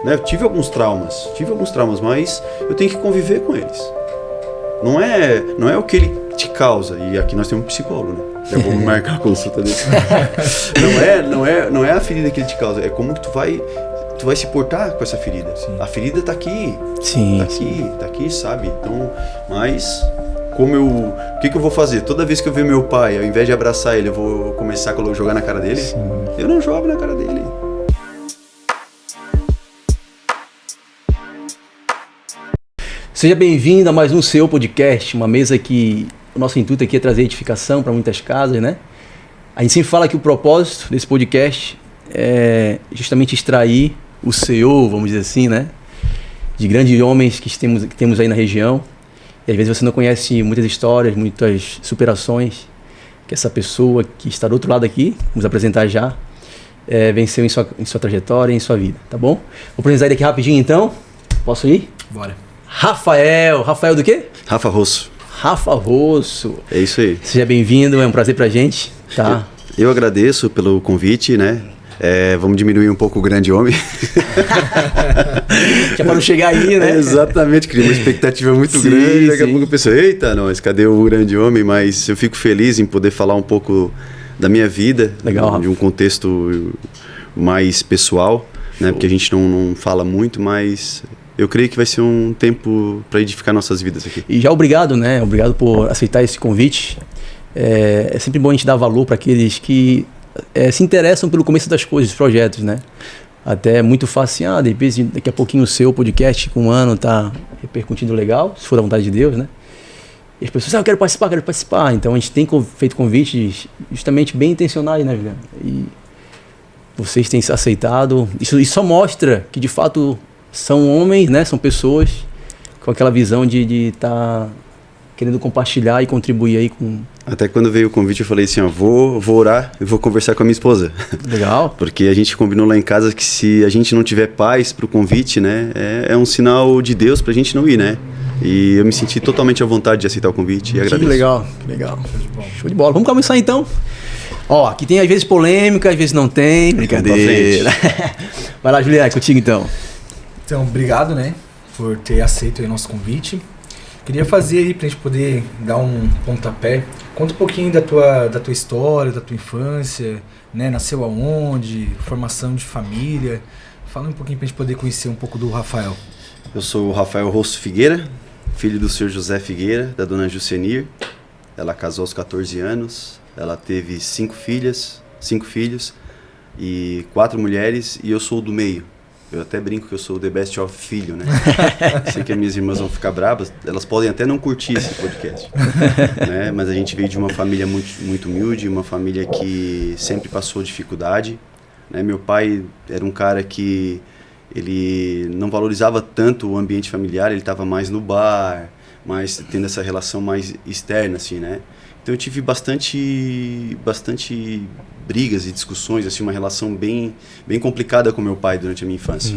né? Eu tive alguns traumas, mas eu tenho que conviver com eles. Não é o que ele te causa, e aqui nós temos um psicólogo, né? Já vou marcar a consulta dele. Não é a ferida que ele te causa, é como que tu vai se portar com essa ferida. Sim. A ferida tá aqui. Sim. Tá aqui, sabe? Então, mas o que eu vou fazer? Toda vez que eu ver meu pai, ao invés de abraçar ele, eu vou começar a jogar na cara dele? Sim. Eu não jogo na cara dele. Seja bem-vindo a mais um seu podcast, uma mesa que o nosso intuito aqui é trazer edificação para muitas casas, né? A gente sempre fala que o propósito desse podcast é justamente extrair o CEO, vamos dizer assim, né? De grandes homens que temos aí na região. E às vezes você não conhece muitas histórias, muitas superações que essa pessoa que está do outro lado aqui, vamos apresentar já, venceu em sua trajetória, em sua vida, tá bom? Vou apresentar ele aqui rapidinho então. Posso ir? Bora. Rafael do quê? Rafa Rosso. Rafa Rosso. É isso aí. Seja bem-vindo, é um prazer pra gente. Tá? Eu agradeço pelo convite, né? Vamos diminuir um pouco o grande homem. Que é para não chegar aí, né? Exatamente, cria uma expectativa muito grande. Daqui a pouco eu penso, eita, nós, cadê o grande homem? Mas eu fico feliz em poder falar um pouco da minha vida. Legal, de um contexto mais pessoal, né? Porque a gente não fala muito, mas eu creio que vai ser um tempo para edificar nossas vidas aqui. E já obrigado, né? Obrigado por aceitar esse convite. É sempre bom a gente dar valor para aqueles que se interessam pelo começo das coisas, dos projetos, né? Até é muito fácil, de repente, daqui a pouquinho o seu podcast com um ano tá repercutindo legal, se for da vontade de Deus, né? E as pessoas, eu quero participar. Então a gente tem feito convites justamente bem intencionais, né, Juliano? E vocês têm aceitado. Isso só mostra que de fato são homens, né? São pessoas com aquela visão de estar querendo compartilhar e contribuir aí com... Até quando veio o convite eu falei assim, vou orar e vou conversar com a minha esposa. Legal. Porque a gente combinou lá em casa que se a gente não tiver paz pro convite, né, é um sinal de Deus pra gente não ir, né? E eu me senti totalmente à vontade de aceitar o convite e agradeço. Que legal. Show de bola. Vamos começar então. Ó, aqui tem às vezes polêmica, às vezes não tem. Brincadeira. Vai lá, Juliana, contigo então. Então, obrigado, né, por ter aceito aí o nosso convite. Queria fazer aí pra gente poder dar um pontapé. Conta um pouquinho da tua história, da tua infância, né? Nasceu aonde, formação de família. Fala um pouquinho pra gente poder conhecer um pouco do Rafael. Eu sou o Rafael Rosso Figueira, filho do senhor José Figueira, da dona Jucenir. Ela casou aos 14 anos, ela teve 5 filhos e 4 mulheres, e eu sou o do meio. Eu até brinco que eu sou o the best of filho, né? Sei que as minhas irmãs vão ficar bravas, elas podem até não curtir esse podcast, né? Mas a gente veio de uma família muito, muito humilde, uma família que sempre passou dificuldade, né? Meu pai era um cara que ele não valorizava tanto o ambiente familiar, ele estava mais no bar, mais tendo essa relação mais externa, assim, né? Então eu tive bastante brigas e discussões, assim, uma relação bem complicada com meu pai durante a minha infância,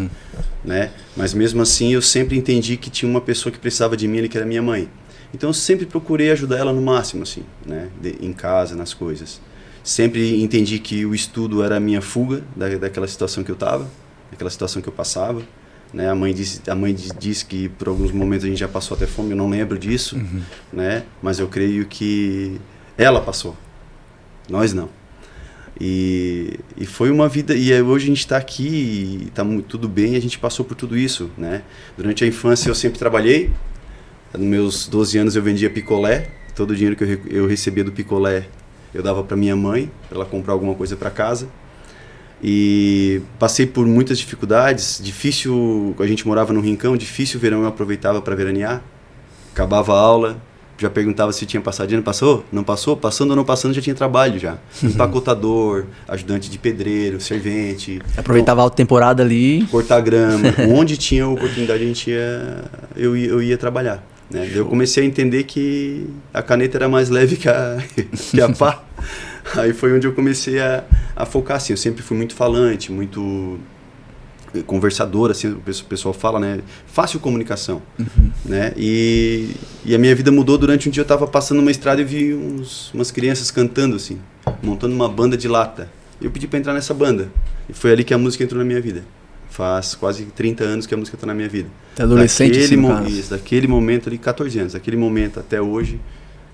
né? Mas mesmo assim eu sempre entendi que tinha uma pessoa que precisava de mim ali, que era minha mãe. Então eu sempre procurei ajudar ela no máximo, assim, né? Em casa, nas coisas. Sempre entendi que o estudo era a minha fuga daquela situação que eu estava, daquela situação que eu passava, né? A mãe diz que por alguns momentos a gente já passou até fome, eu não lembro disso, né? Mas eu creio que ela passou, nós não. E foi uma vida, e hoje a gente está aqui e está tudo bem, a gente passou por tudo isso, né? Durante a infância eu sempre trabalhei, nos meus 12 anos eu vendia picolé, todo o dinheiro que eu recebia do picolé eu dava para minha mãe, para ela comprar alguma coisa para casa. E passei por muitas dificuldades, difícil, a gente morava num rincão, difícil o verão eu aproveitava para veranear, acabava a aula, já perguntava se tinha passado de ano, passou? Não passou? Passando ou não passando já tinha trabalho já, empacotador, ajudante de pedreiro, servente. Aproveitava a alta temporada ali. Cortar grama, onde tinha oportunidade eu ia trabalhar, né? Eu comecei a entender que a caneta era mais leve que a pá. Aí foi onde eu comecei a focar, assim, eu sempre fui muito falante, muito conversador, assim, o pessoal fala, né, fácil comunicação, né, e a minha vida mudou durante um dia, eu estava passando uma estrada e vi umas crianças cantando, assim, montando uma banda de lata, eu pedi para entrar nessa banda, e foi ali que a música entrou na minha vida. Faz quase 30 anos que a música está na minha vida. Tá adolescente, daquele momento ali, 14 anos, daquele momento até hoje,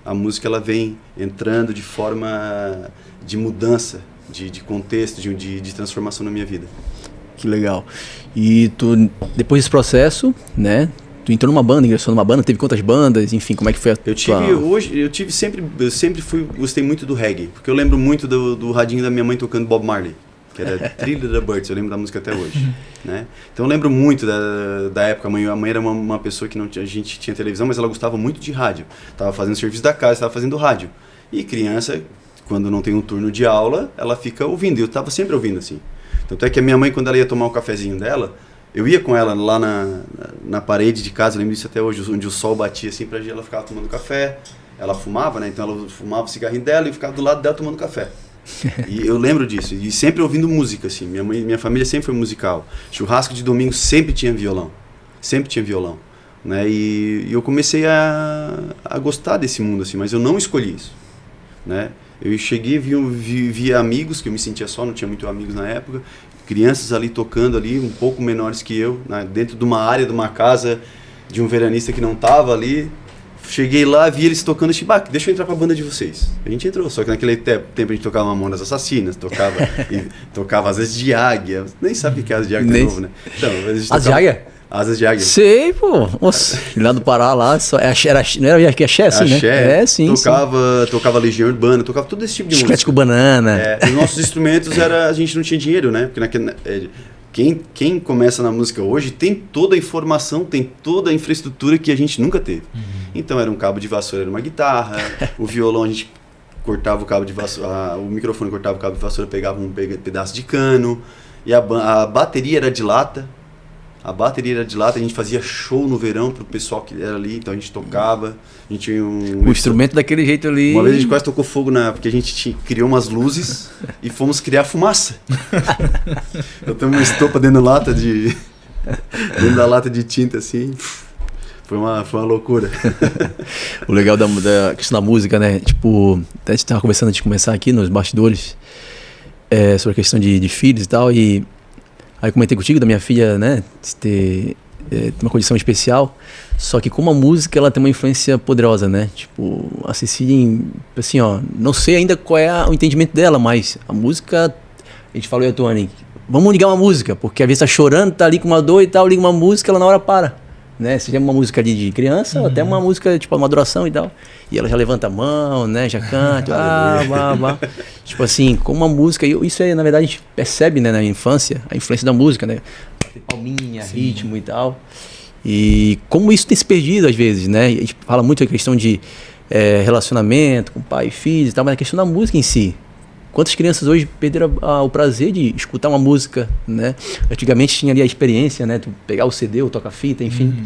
a música ela vem entrando de forma de mudança, de contexto, de transformação na minha vida. Que legal. E tu, depois desse processo, né? Tu entrou numa banda, ingressou numa banda, teve quantas bandas, enfim, como é que foi a gostei muito do reggae, porque eu lembro muito do radinho da minha mãe tocando Bob Marley, que era Thriller da Birds, eu lembro da música até hoje, né? Então eu lembro muito da época, a mãe era uma pessoa que a gente tinha televisão, mas ela gostava muito de rádio, tava fazendo serviço da casa, tava fazendo rádio, e criança, quando não tem um turno de aula, ela fica ouvindo, e eu tava sempre ouvindo assim. Tanto é que a minha mãe, quando ela ia tomar o cafezinho dela, eu ia com ela lá na parede de casa, eu lembro disso até hoje, onde o sol batia assim pra gente, ela ficava tomando café, ela fumava, né? Então ela fumava o cigarrinho dela e ficava do lado dela tomando café. E eu lembro disso, e sempre ouvindo música, assim, minha família sempre foi musical. Churrasco de domingo sempre tinha violão, né? E eu comecei a gostar desse mundo, assim, mas eu não escolhi isso, né? Eu cheguei, via amigos, que eu me sentia só, não tinha muitos amigos na época, crianças ali tocando ali, um pouco menores que eu, né, dentro de uma área, de uma casa, de um veranista que não estava ali. Cheguei lá, vi eles tocando, tipo, deixa eu entrar pra banda de vocês. A gente entrou, só que naquele tempo a gente tocava Mamonas Assassinas, tocava Asas de Águia, nem sabe o que é Asas de Águia de novo, né? Então, Asas de Águia? Asas de Águia. Sei, pô. Nossa, lá do Pará, lá, não era que axé, assim, né? É, sim. Tocava Legião Urbana, tocava todo esse tipo de música. Chiclete com banana. Os nossos instrumentos a gente não tinha dinheiro, né? Porque quem começa na música hoje tem toda a informação, tem toda a infraestrutura que a gente nunca teve. Então era um cabo de vassoura, era uma guitarra, o violão a gente cortava o cabo de vassoura, o microfone cortava o cabo de vassoura, pegava um pedaço de cano, e a bateria era de lata. A gente fazia show no verão pro pessoal que era ali, então a gente tocava, a gente tinha o instrumento daquele jeito ali. Uma vez a gente quase tocou fogo porque a gente criou umas luzes e fomos criar fumaça. Eu tenho uma estopa dentro da lata de tinta assim. Foi uma loucura. O legal da questão da música, né? Tipo, até a gente tava conversando antes de começar aqui nos bastidores sobre a questão de filhos e tal, e aí comentei contigo da minha filha, né, ter uma condição especial, só que como a música ela tem uma influência poderosa, né, tipo, a Cecília, assim, ó, não sei ainda qual é o entendimento dela, mas a música, a gente falou, Tony, vamos ligar uma música, porque às vezes tá chorando, tá ali com uma dor e tal, liga uma música, ela na hora para, né, seja uma música ali de criança, ou até uma música, tipo, uma adoração e tal, e ela já levanta a mão, né, já canta, tipo assim, como uma música, isso é, na verdade, a gente percebe, né, na infância, a influência da música, né, palminha, ritmo e tal, e como isso tem se perdido às vezes, né, a gente fala muito a questão de relacionamento com pai e filho e tal, mas a questão da música em si. Quantas crianças hoje perderam o prazer de escutar uma música, né? Antigamente tinha ali a experiência, né? Tu pegar o CD, o toca-fita, enfim.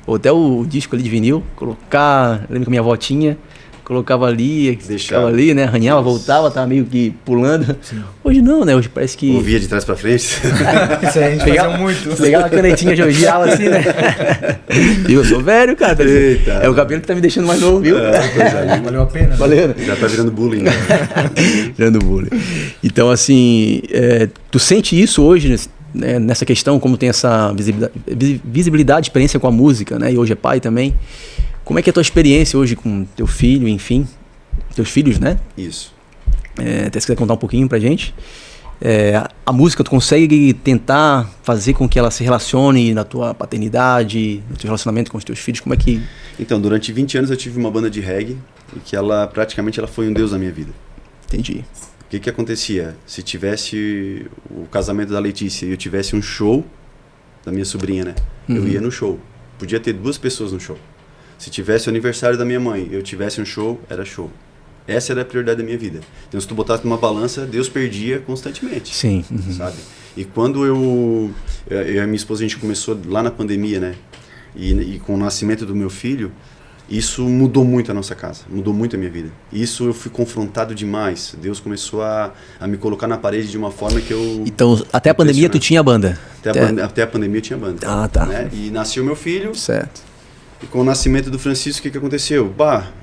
Ou até o disco ali de vinil, colocar... Lembro que a minha avó tinha, colocava ali, ficava ali, né? Arranhava, voltava, tava meio que pulando. Sim. Hoje não, né? Hoje parece que... Ouvia de trás pra frente. Isso aí a gente fazia muito. Pegava a canetinha, jogiava assim, né? E eu sou velho, cara. Eita, é o cabelo que tá me deixando mais novo, viu? Valeu a pena. Valeu. Já tá virando bullying, né? Virando bullying. Então, assim, tu sente isso hoje, né, nessa questão, como tem essa visibilidade, experiência com a música, né? E hoje é pai também. Como é que é a tua experiência hoje com teu filho, enfim, teus filhos, né? Isso. Até se quiser contar um pouquinho pra gente. A música, tu consegue tentar fazer com que ela se relacione na tua paternidade, no teu relacionamento com os teus filhos, como é que... Então, durante 20 anos eu tive uma banda de reggae e que praticamente ela foi um deus na minha vida. Entendi. O que acontecia? Se tivesse o casamento da Letícia e eu tivesse um show da minha sobrinha, né? Eu ia no show. Podia ter 2 pessoas no show. Se tivesse o aniversário da minha mãe, eu tivesse um show, era show. Essa era a prioridade da minha vida. Então, se tu botasse numa balança, Deus perdia constantemente. Sim. Sabe? E quando eu e a minha esposa, a gente começou lá na pandemia, né? E com o nascimento do meu filho, isso mudou muito a nossa casa, mudou muito a minha vida. Isso eu fui confrontado demais. Deus começou a me colocar na parede de uma forma que eu... Então, até a pandemia tu tinha banda? Até a pandemia eu tinha banda. Ah, tá. Né? E nasceu meu filho. Certo. E com o nascimento do Francisco, o que aconteceu?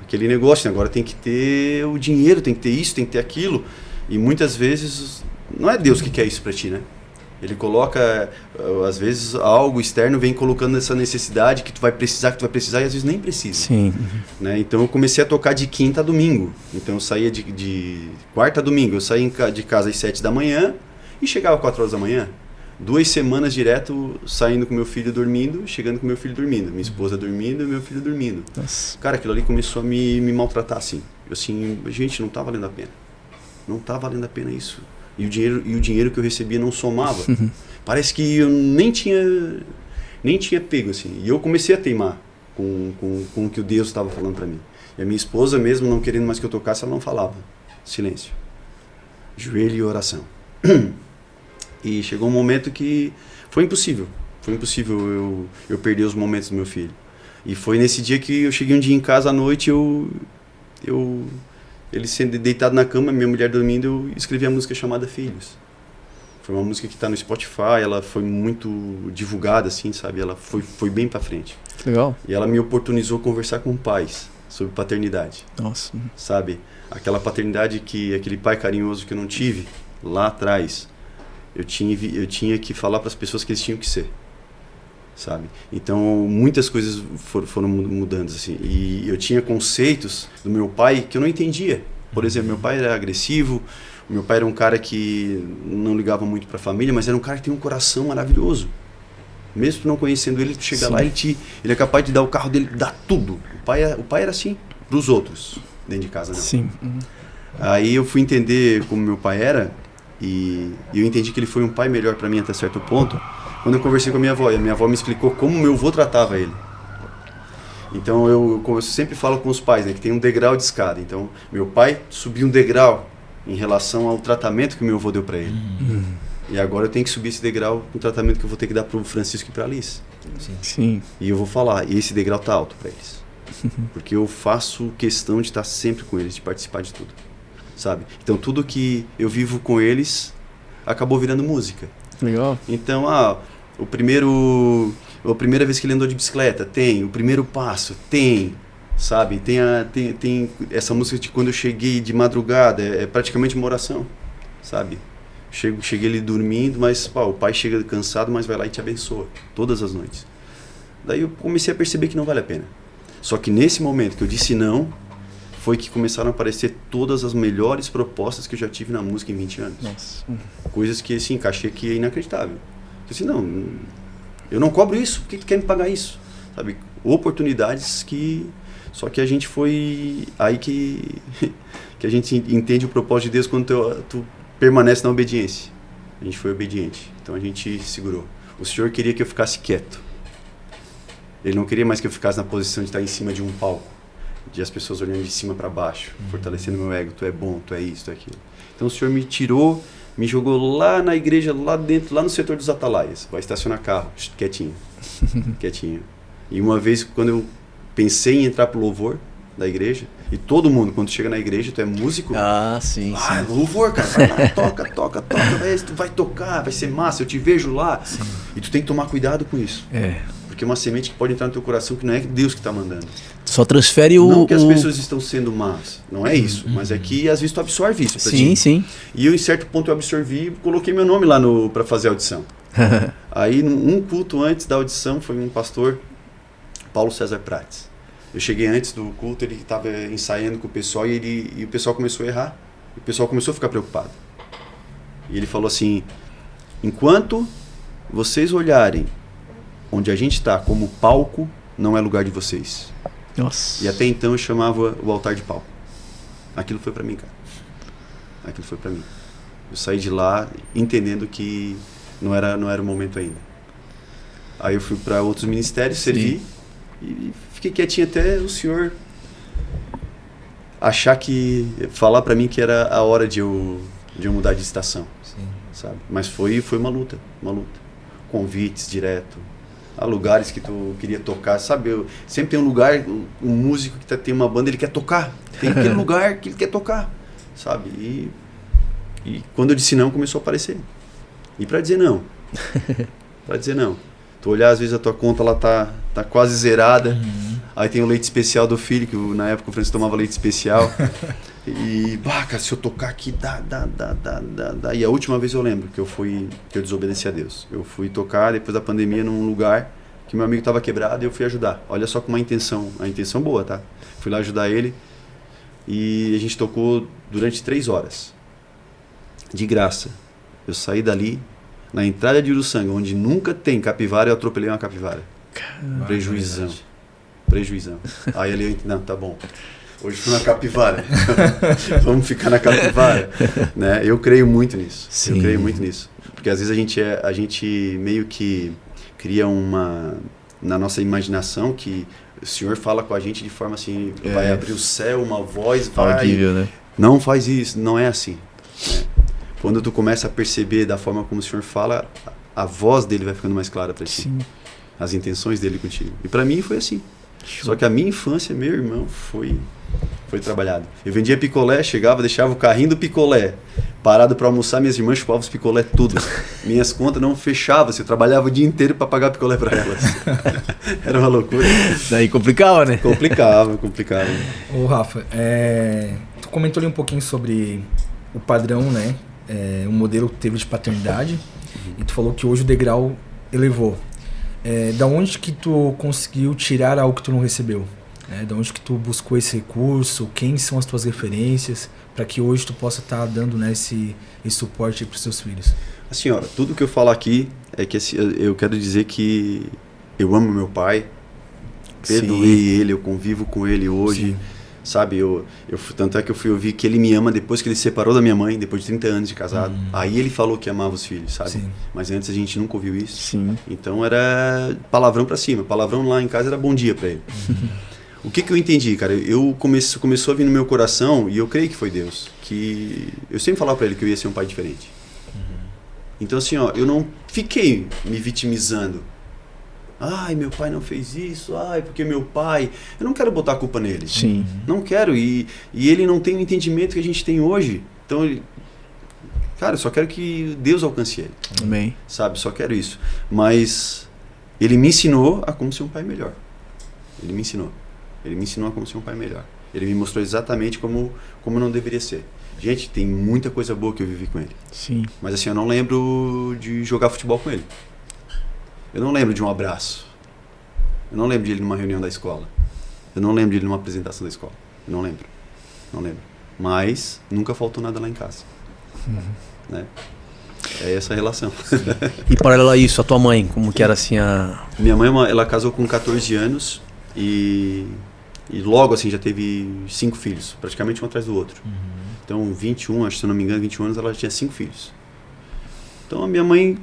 Aquele negócio, né? Agora tem que ter o dinheiro, tem que ter isso, tem que ter aquilo. E muitas vezes não é Deus que quer isso pra ti, né? Ele coloca, às vezes, algo externo vem colocando essa necessidade que tu vai precisar, e às vezes nem precisa. Sim. Né? Então eu comecei a tocar de quinta a domingo. Então eu saía de quarta a domingo. Eu saía de casa às 7 da manhã e chegava às 4 horas da manhã. 2 semanas direto saindo com meu filho dormindo, chegando com meu filho dormindo. Minha esposa dormindo e meu filho dormindo. Nossa. Cara, aquilo ali começou a me maltratar assim. Eu assim, gente, não tá valendo a pena. Não tá valendo a pena isso. E o dinheiro que eu recebia não somava. Parece que eu nem tinha pego, assim. E eu comecei a teimar com o que o Deus estava falando para mim. E a minha esposa, mesmo não querendo mais que eu tocasse, ela não falava. Silêncio. Joelho e oração. E chegou um momento que foi impossível. Foi impossível eu perder os momentos do meu filho. E foi nesse dia que eu cheguei um dia em casa à noite, ele sendo deitado na cama, minha mulher dormindo, eu escrevi a música chamada Filhos. Foi uma música que está no Spotify, ela foi muito divulgada, assim, sabe? Ela foi bem para frente. Legal. E ela me oportunizou conversar com pais sobre paternidade. Nossa. Sabe? Aquela paternidade aquele pai carinhoso que eu não tive lá atrás, eu tinha que falar para as pessoas que eles tinham que ser. Sabe? Então muitas coisas foram mudando assim, e eu tinha conceitos do meu pai que eu não entendia. Por exemplo, meu pai era agressivo, meu pai era um cara que não ligava muito para a família, mas era um cara que tem um coração maravilhoso. Mesmo tu não conhecendo ele, tu chega lá, ele é capaz de dar o carro dele, dar tudo. O pai era assim para os outros, dentro de casa, não. Sim. Aí eu fui entender como meu pai era, e eu entendi que ele foi um pai melhor para mim até certo ponto, quando eu conversei com a minha avó, e a minha avó me explicou como meu avô tratava ele. Então eu sempre falo com os pais, né, que tem um degrau de escada. Então meu pai subiu um degrau em relação ao tratamento que meu avô deu para ele. E agora eu tenho que subir esse degrau com o tratamento que eu vou ter que dar para o Francisco e para a Alice. Sim. E eu vou falar, e esse degrau tá alto para eles. Porque eu faço questão de estar sempre com eles, de participar de tudo. Sabe? Então tudo que eu vivo com eles acabou virando música. Legal. Então, a primeira vez que ele andou de bicicleta, tem. O primeiro passo, tem. Sabe? Tem essa música de quando eu cheguei de madrugada, é praticamente uma oração. Sabe? Cheguei ali dormindo, mas o pai chega cansado, mas vai lá e te abençoa. Todas as noites. Daí eu comecei a perceber que não vale a pena. Só que nesse momento que eu disse não, foi que começaram a aparecer todas as melhores propostas que eu já tive na música em 20 anos. Nossa. Coisas que, assim, achei que é inacreditável. Eu disse, não, eu não cobro isso, por que tu quer me pagar isso? Sabe? Oportunidades que... Só que a gente foi... Aí que a gente entende o propósito de Deus quando tu permanece na obediência. A gente foi obediente, então a gente segurou. O Senhor queria que eu ficasse quieto. Ele não queria mais que eu ficasse na posição de estar em cima de um palco, de as pessoas olhando de cima para baixo, fortalecendo meu ego, tu é bom, tu é isso, tu é aquilo. Então o Senhor me tirou, me jogou lá na igreja, lá dentro, lá no setor dos atalaias. Vai estacionar carro, quietinho, quietinho. E uma vez, quando eu pensei em entrar pro louvor da igreja, e todo mundo, quando chega na igreja, tu é músico. Ah, sim. Ah, é louvor, cara, vai lá, toca, tu vai tocar, vai ser massa, eu te vejo lá. Sim. E tu tem que tomar cuidado com isso. Porque é uma semente que pode entrar no teu coração que não é Deus que está mandando. Só transfere Não que as pessoas estão sendo más, não é isso, mas é que às vezes tu absorve isso pra ti. Sim. E eu, em certo ponto, eu absorvi e coloquei meu nome lá para fazer a audição. Aí, um culto antes da audição, foi um pastor, Paulo César Prates. Eu cheguei antes do culto, ele estava ensaiando com o pessoal e o pessoal começou a errar. E o pessoal começou a ficar preocupado. E ele falou assim, enquanto vocês olharem onde a gente está como palco, não é lugar de vocês. Nossa. E até então eu chamava o altar de palco. Aquilo foi pra mim, cara. Aquilo foi pra mim. Eu saí de lá entendendo que não era o momento ainda. Aí eu fui para outros ministérios, servi e fiquei quietinho até o senhor falar pra mim que era a hora de eu mudar de estação. Sim. Sabe? Mas foi uma luta. Convites direto. Há lugares que tu queria tocar, sabe? Sempre tem um lugar, um músico que tem uma banda, ele quer tocar. Tem aquele lugar que ele quer tocar, sabe? E quando eu disse não, começou a aparecer. E para dizer não. Tu olhar, às vezes a tua conta lá tá quase zerada. Aí tem o leite especial do filho, que na época o Francisco tomava leite especial. E, cara, se eu tocar aqui, dá. E a última vez eu lembro que eu desobedeci a Deus. Eu fui tocar depois da pandemia num lugar que meu amigo estava quebrado e eu fui ajudar. Olha só com uma intenção boa, tá? Fui lá ajudar ele e a gente tocou durante 3 horas. De graça. Eu saí dali, na entrada de Uruçanga, onde nunca tem capivara, eu atropelei uma capivara. Prejuizão. Aí ali não, tá bom. Hoje fui na capivara. Vamos ficar na capivara, né? Eu creio muito nisso. Sim. Eu creio muito nisso. Porque às vezes a gente meio que cria na nossa imaginação que o Senhor fala com a gente de forma assim, vai abrir o céu, uma voz, vai... Audível, né? Não faz isso, não é assim. Né? Quando tu começa a perceber da forma como o Senhor fala, a voz dele vai ficando mais clara para ti. Sim. As intenções dele contigo. E para mim foi assim. Só que a minha infância, meu irmão, foi trabalhado. Eu vendia picolé, chegava, deixava o carrinho do picolé parado para almoçar, minhas irmãs chupavam os picolé tudo. Minhas contas não fechavam, eu trabalhava o dia inteiro para pagar picolé para elas. Era uma loucura. Daí complicava, né? Complicava. Ô Rafa, tu comentou ali um pouquinho sobre o padrão, né? O modelo que teve de paternidade, e tu falou que hoje o degrau elevou. Da onde que tu conseguiu tirar algo que tu não recebeu? Da onde que tu buscou esse recurso? Quem são as tuas referências para que hoje tu possa estar dando, né, esse suporte para os teus filhos? Assim, ó, tudo que eu falo aqui é que eu quero dizer que eu amo meu pai, perdoei ele, eu convivo com ele hoje. Sim. Sabe, tanto é que eu fui ouvir que ele me ama depois que ele se separou da minha mãe, depois de 30 anos de casado. Aí ele falou que amava os filhos, sabe? Sim. Mas antes a gente nunca ouviu isso. Sim. Então era palavrão pra cima. Palavrão lá em casa era bom dia pra ele. O que eu entendi, cara? Começou a vir no meu coração, e eu creio que foi Deus, que eu sempre falava pra ele que eu ia ser um pai diferente. Então assim, ó, eu não fiquei me vitimizando. Ai, meu pai não fez isso, porque meu pai... Eu não quero botar a culpa nele. Sim. Não quero, e ele não tem o entendimento que a gente tem hoje. Então, cara, eu só quero que Deus alcance ele. Amém. Sabe, só quero isso. Mas ele me ensinou a como ser um pai melhor. Ele me ensinou a como ser um pai melhor. Ele me mostrou exatamente como não deveria ser. Gente, tem muita coisa boa que eu vivi com ele. Sim. Mas assim, eu não lembro de jogar futebol com ele. Eu não lembro de um abraço. Eu não lembro de ele numa reunião da escola. Eu não lembro de ele numa apresentação da escola. Eu não lembro. Mas nunca faltou nada lá em casa. Né? É essa a relação. E paralelo a isso, a tua mãe, como que era assim a... Minha mãe, ela casou com 14 anos e logo assim já teve 5 filhos, praticamente um atrás do outro. Então 21, acho que se eu não me engano, 21 anos, ela já tinha 5 filhos. Então a minha mãe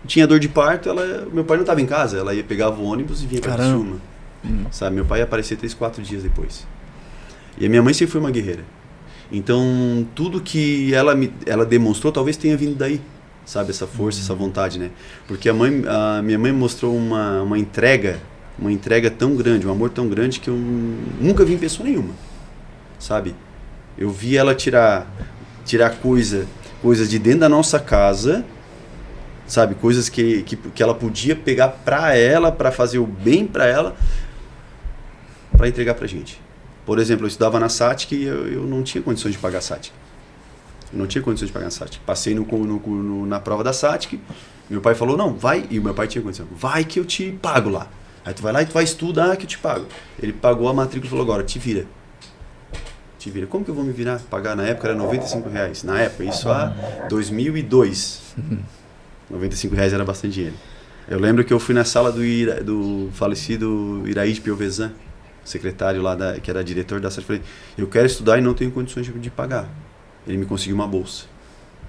tinha dor de parto, meu pai não estava em casa, ela pegava o ônibus e vinha para Criciúma. Sabe, meu pai ia aparecer 3, 4 dias depois. E a minha mãe sempre foi uma guerreira. Então, tudo que ela demonstrou talvez tenha vindo daí, sabe, essa força, essa vontade, né? Porque a minha mãe mostrou uma entrega tão grande, um amor tão grande que eu nunca vi em pessoa nenhuma, sabe? Eu vi ela tirar coisas de dentro da nossa casa, sabe, coisas que ela podia pegar pra ela, pra fazer o bem pra ela, pra entregar pra gente. Por exemplo, eu estudava na SATIC e eu não tinha condições de pagar a SATIC. Passei na prova da SATIC, meu pai falou, não, vai, e o meu pai tinha condição, vai que eu te pago lá. Aí tu vai lá e tu vai estudar que eu te pago. Ele pagou a matrícula e falou, agora, te vira. Como que eu vou me virar? Pagar na época era R$95. Na época, isso há 2002. R$95 era bastante dinheiro. Eu lembro que eu fui na sala do falecido Iraíde Piovesan, secretário lá, que era diretor da SATIC. Falei, eu quero estudar e não tenho condições de pagar. Ele me conseguiu uma bolsa.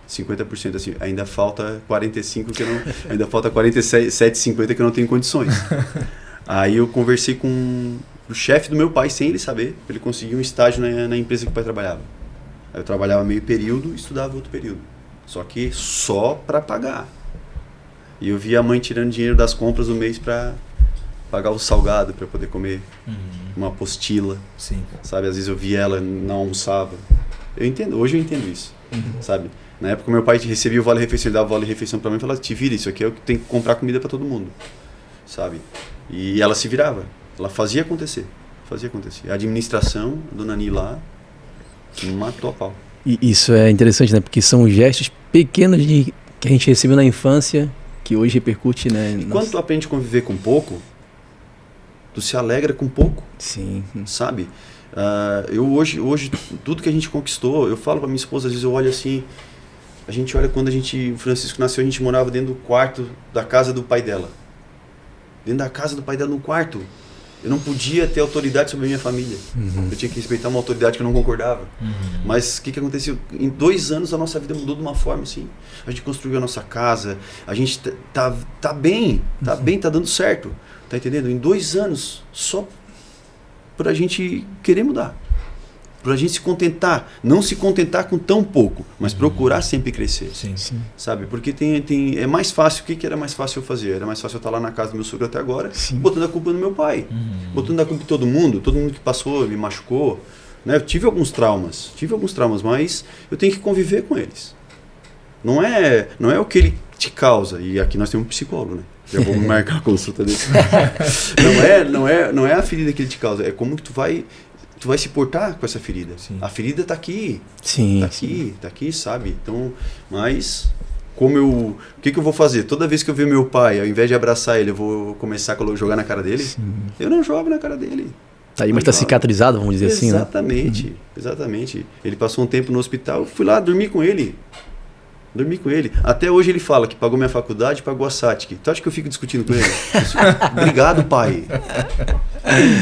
50%, assim, ainda falta 45 que eu não... ainda falta 47,50 que eu não tenho condições. Aí eu conversei com o chefe do meu pai, sem ele saber, para ele conseguir um estágio na empresa que o pai trabalhava. Aí eu trabalhava meio período e estudava outro período. Só que só para pagar. E eu via a mãe tirando dinheiro das compras do mês para pagar o salgado, para poder comer uma apostila. Sim. Sabe, às vezes eu via ela, não almoçava. Hoje eu entendo isso, sabe? Na época meu pai recebia o vale-refeição, ele dava o vale-refeição para mim e falava, te vira, isso aqui é o que tem que comprar comida para todo mundo, sabe? E ela se virava, ela fazia acontecer. A administração, a dona Ni lá, Me matou a pau. E isso é interessante, né? Porque são gestos pequenos que a gente recebeu na infância que hoje repercute, né? Quando tu aprende a conviver com pouco, tu se alegra com pouco. Sim. Sabe? Eu hoje, tudo que a gente conquistou, eu falo pra minha esposa, às vezes eu olho assim, a gente olha quando o Francisco nasceu, a gente morava dentro do quarto da casa do pai dela. Dentro da casa do pai dela, no quarto. Eu não podia ter autoridade sobre a minha família. Eu tinha que respeitar uma autoridade que eu não concordava. Mas o que aconteceu? Em 2 anos a nossa vida mudou de uma forma assim. A gente construiu a nossa casa, a gente tá bem, tá dando certo. Tá entendendo? Em 2 anos, só pra gente querer mudar. Pra gente se contentar, não se contentar com tão pouco, mas procurar sempre crescer. Sim. Sabe? Porque é mais fácil. O que era mais fácil eu fazer? Era mais fácil eu estar lá na casa do meu sogro até agora, botando a culpa no meu pai. Botando a culpa em todo mundo que passou, me machucou. Né? Eu tive alguns traumas, mas eu tenho que conviver com eles. Não é o que ele te causa. E aqui nós temos um psicólogo, né? Já vou marcar a consulta dele. Não é a ferida que ele te causa, é como que tu vai se portar com essa ferida. Sim. A ferida tá aqui. Sim. Tá aqui, sabe? Então, mas o que eu vou fazer? Toda vez que eu ver meu pai, ao invés de abraçar ele, eu vou começar a jogar na cara dele? Sim. Eu não jogo na cara dele. Tá aí, mas tá cicatrizado, vamos dizer assim, né? Exatamente. Ele passou um tempo no hospital, eu fui lá dormir com ele. Até hoje ele fala que pagou minha faculdade, pagou a SATIC. Tu acha que eu fico discutindo com ele? Obrigado, pai.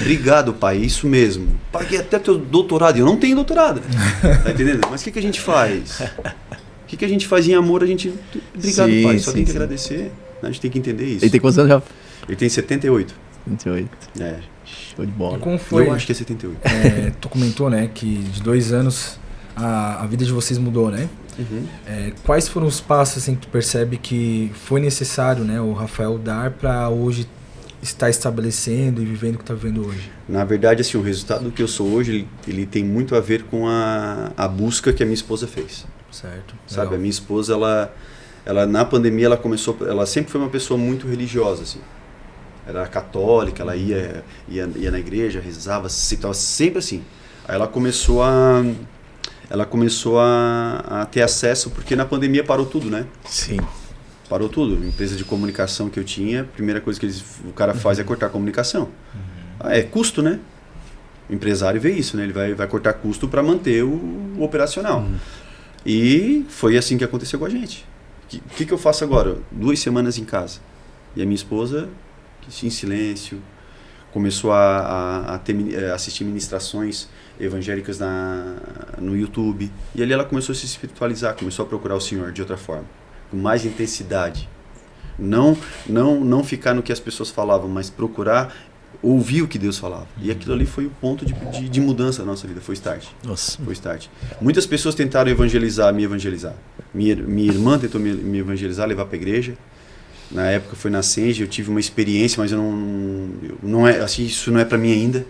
Obrigado, pai. Isso mesmo. Paguei até teu doutorado. Eu não tenho doutorado. Tá entendendo? Mas o que a gente faz? O que a gente faz em amor? A gente... Obrigado, pai. Só tem que agradecer. A gente tem que entender isso. Ele tem quantos anos já? Ele tem 78. 78. É. Show de bola. E como foi? Eu acho que é 78. Tu comentou, né, que de 2 anos a vida de vocês mudou, né? Quais foram os passos assim, que tu percebe que foi necessário, né, o Rafael dar para hoje estar estabelecendo e vivendo o que está vivendo hoje? Na verdade, assim, o resultado do que eu sou hoje, ele tem muito a ver com a busca que a minha esposa fez. Certo. Sabe, Legal. a minha esposa, ela na pandemia, ela sempre foi uma pessoa muito religiosa, assim. Era católica, ela ia na igreja, rezava, estava sempre assim. Aí ela começou a ter acesso, porque na pandemia parou tudo, né? Sim. Parou tudo. Empresa de comunicação que eu tinha, a primeira coisa que o cara faz é cortar a comunicação. É custo, né? O empresário vê isso, né? Ele vai cortar custo para manter o operacional. E foi assim que aconteceu com a gente. O que eu faço agora? 2 semanas em casa. E a minha esposa, em silêncio, começou a assistir ministrações evangélicas no YouTube. E ali ela começou a se espiritualizar, começou a procurar o Senhor de outra forma, com mais intensidade. Não ficar no que as pessoas falavam, mas procurar ouvir o que Deus falava. E aquilo ali foi o ponto de mudança da nossa vida, foi start. Nossa. Foi start. Muitas pessoas tentaram me evangelizar. Minha irmã tentou me evangelizar, levar para a igreja. Na época foi na Senge, eu tive uma experiência, mas eu não é assim, isso não é para mim ainda.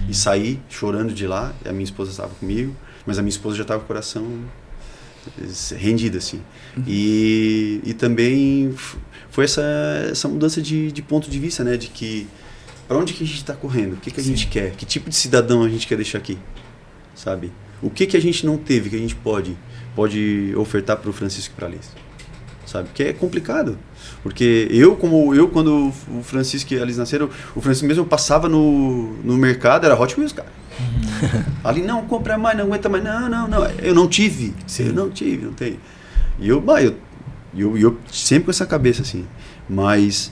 E saí chorando de lá, a minha esposa estava comigo, mas a minha esposa já estava com o coração rendido assim. E também foi essa mudança de ponto de vista, né, de que para onde que a gente está correndo, o que a gente quer, que tipo de cidadão a gente quer deixar aqui, sabe? O que a gente não teve, que a gente pode ofertar para o Francisco e para a Alice, sabe? Que é complicado. Porque quando o Francisco e a Alice nasceram, o Francisco mesmo passava no mercado, era Hot Wheels, cara. Ali, não, compra mais, não aguenta mais, não. Eu não tive. Sim. Eu não tenho. E eu sempre com essa cabeça assim. Mas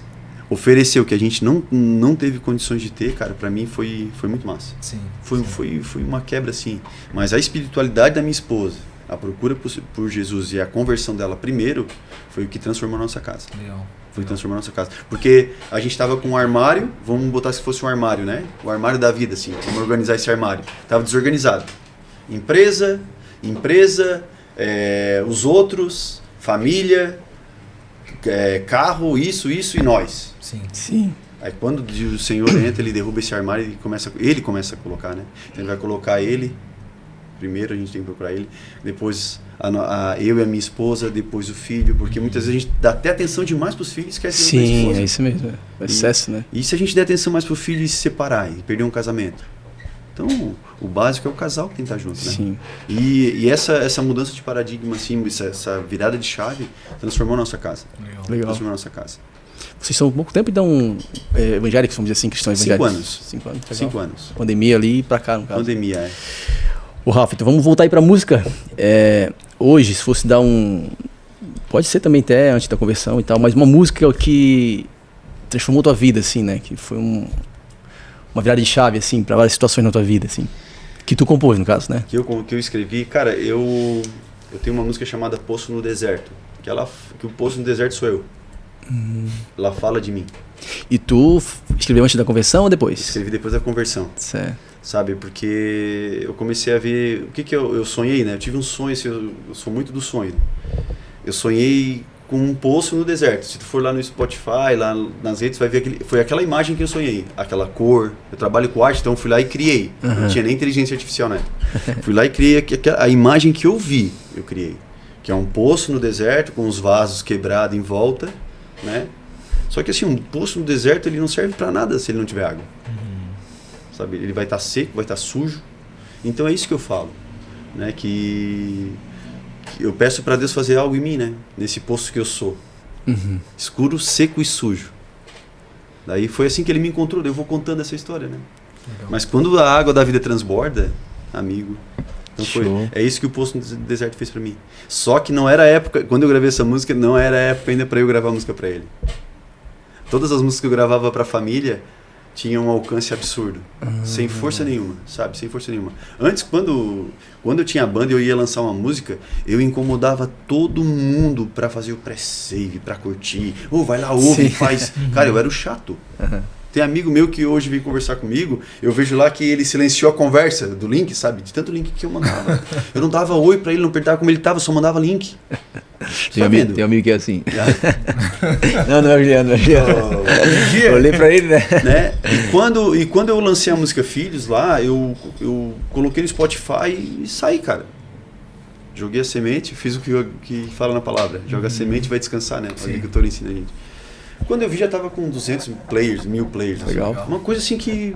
oferecer o que a gente não teve condições de ter, cara, pra mim foi muito massa. Sim. Foi uma quebra assim. Mas a espiritualidade da minha esposa, a procura por Jesus e a conversão dela primeiro, foi o que transformou a nossa casa. Legal. Transformar a nossa casa. Porque a gente tava com um armário, vamos botar se fosse um armário, né? O armário da vida, assim. Vamos organizar esse armário. Tava desorganizado. Empresa, os outros, família, carro, isso e nós. Sim. Aí quando o Senhor entra, ele derruba esse armário e ele começa a colocar, né? Então ele vai colocar ele. Primeiro a gente tem que procurar ele, depois eu e a minha esposa, depois o filho, porque muitas vezes a gente dá até atenção demais para os filhos e esquece da esposa. Sim, é isso mesmo, é excesso, né? E se a gente der atenção mais para o filho e se separar e perder um casamento? Então, O básico é o casal que tem que estar junto, né? Sim. E essa mudança de paradigma, assim, essa virada de chave, transformou a nossa casa. Legal. Transformou a nossa casa. Vocês são há pouco tempo, então, evangélicos, vamos dizer assim, cristãos evangélicos? 5 anos. 5 anos. 5 anos. Pandemia ali pra cá, no caso. Pandemia, é. Ô, Rafa, então vamos voltar aí pra música. Hoje, se fosse dar pode ser também até antes da conversão e tal, mas uma música que transformou tua vida, assim, né? Que foi uma virada de chave, assim, pra várias situações na tua vida, assim. Que tu compôs, no caso, né? Que eu escrevi, cara, eu tenho uma música chamada Poço no Deserto. Que o Poço no Deserto sou eu. Ela fala de mim. E tu escreveu antes da conversão ou depois? Escrevi depois da conversão. Certo. Sabe, porque eu comecei a ver o que eu sonhei, né? Eu tive um sonho, assim, eu sou muito do sonho. Eu sonhei com um poço no deserto. Se tu for lá no Spotify, lá nas redes, vai ver foi aquela imagem que eu sonhei, aquela cor. Eu trabalho com arte, então eu fui lá e criei. Não tinha nem inteligência artificial, né? Fui lá e criei a imagem que eu vi, eu criei. Que é um poço no deserto, com os vasos quebrados em volta, né? Só que assim, um poço no deserto, ele não serve pra nada se ele não tiver água. Sabe? Ele vai estar seco, vai estar sujo. Então é isso que eu falo, né? Que eu peço para Deus fazer algo em mim, né? Nesse poço que eu sou. Escuro, seco e sujo. Daí foi assim que ele me encontrou. Daí eu vou contando essa história, né? Legal. Mas quando a água da vida transborda, amigo... Então é isso que o Poço no Deserto fez para mim. Só que não era a época... Quando eu gravei essa música, não era a época ainda para eu gravar a música para ele. Todas as músicas que eu gravava para a família tinham um alcance absurdo. Sem força nenhuma, sabe? Sem força nenhuma. Antes, quando eu tinha banda e eu ia lançar uma música, eu incomodava todo mundo pra fazer o pré-save, pra curtir. Vai lá, ouve, faz. Cara, eu era o chato. Tem amigo meu que hoje vem conversar comigo, eu vejo lá que ele silenciou a conversa do link, sabe? De tanto link que eu mandava. Eu não dava oi pra ele, não perguntava como ele tava, só mandava link. Tem um amigo que é assim. Não é o Juliano, não é o Juliano. Olhei pra ele, né? E quando eu lancei a música Filhos lá, eu coloquei no Spotify e saí, cara. Joguei a semente, fiz o que fala na palavra. Joga a semente e vai descansar, né? O agricultor ensina a gente. Quando eu vi, já tava com 200 players, 1000 players. Legal. Assim. Uma coisa assim que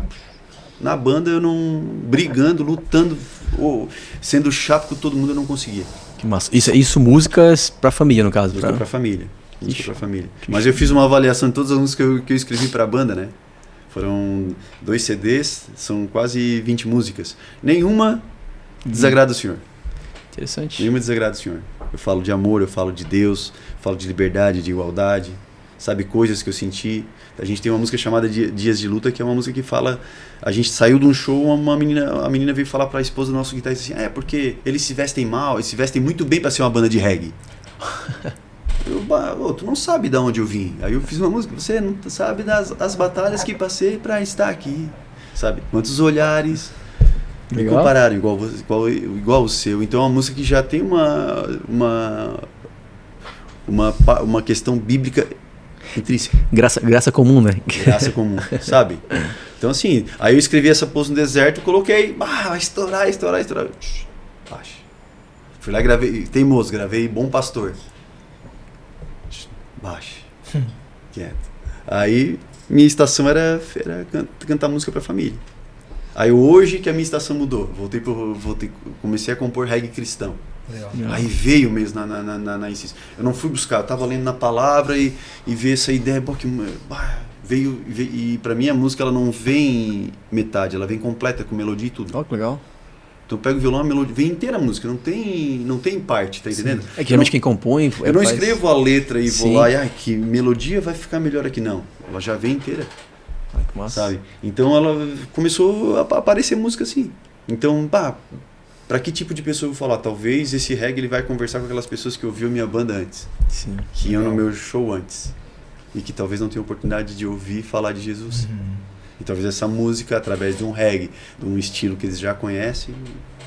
na banda eu não... Brigando, lutando, sendo chato com todo mundo, eu não conseguia. Que massa. Isso músicas pra família, no caso? Música pra família. Música pra família. Mas eu fiz uma avaliação de todas as músicas que eu escrevi pra banda, né? Foram 2 CDs, são quase 20 músicas. Nenhuma desagrada o Senhor. Interessante. Nenhuma desagrada o Senhor. Eu falo de amor, eu falo de Deus, falo de liberdade, de igualdade, sabe, coisas que eu senti. A gente tem uma música chamada Dias de Luta, que é uma música que fala... A gente saiu de um show, a menina veio falar pra esposa do nosso guitarrista assim, porque eles se vestem mal, eles se vestem muito bem pra ser uma banda de reggae. Tu não sabe de onde eu vim. Aí eu fiz uma música, você não sabe das batalhas que passei pra estar aqui, sabe? Quantos olhares me compararam igual o seu. Então é uma música que já tem uma questão bíblica intrínseca. Graça comum, né? Graça comum, sabe? Então assim, aí eu escrevi essa Poço no Deserto, coloquei, vai estourar. Baixa. Fui lá e gravei, teimoso, gravei Bom Pastor. Baixa. Quieto. Aí minha estação era cantar música pra família. Aí hoje que a minha estação mudou, comecei a compor reggae cristão. Legal. Aí veio mesmo na insistência. Eu não fui buscar, eu estava lendo na palavra e ver essa ideia, veio e para mim a música ela não vem metade, ela vem completa com melodia e tudo. Que legal. Então eu pego o violão, a melodia, vem inteira a música, não tem parte, tá entendendo? É que geralmente quem compõe... Eu não escrevo a letra e vou lá e que melodia vai ficar melhor aqui, não. Ela já vem inteira. Que massa. Sabe? Então ela começou a aparecer música assim. Então, para que tipo de pessoa eu vou falar? Talvez esse reggae ele vai conversar com aquelas pessoas que ouviram minha banda antes. Sim. Que iam no meu show antes. E que talvez não tenham oportunidade de ouvir falar de Jesus. E talvez essa música, através de um reggae, de um estilo que eles já conhecem,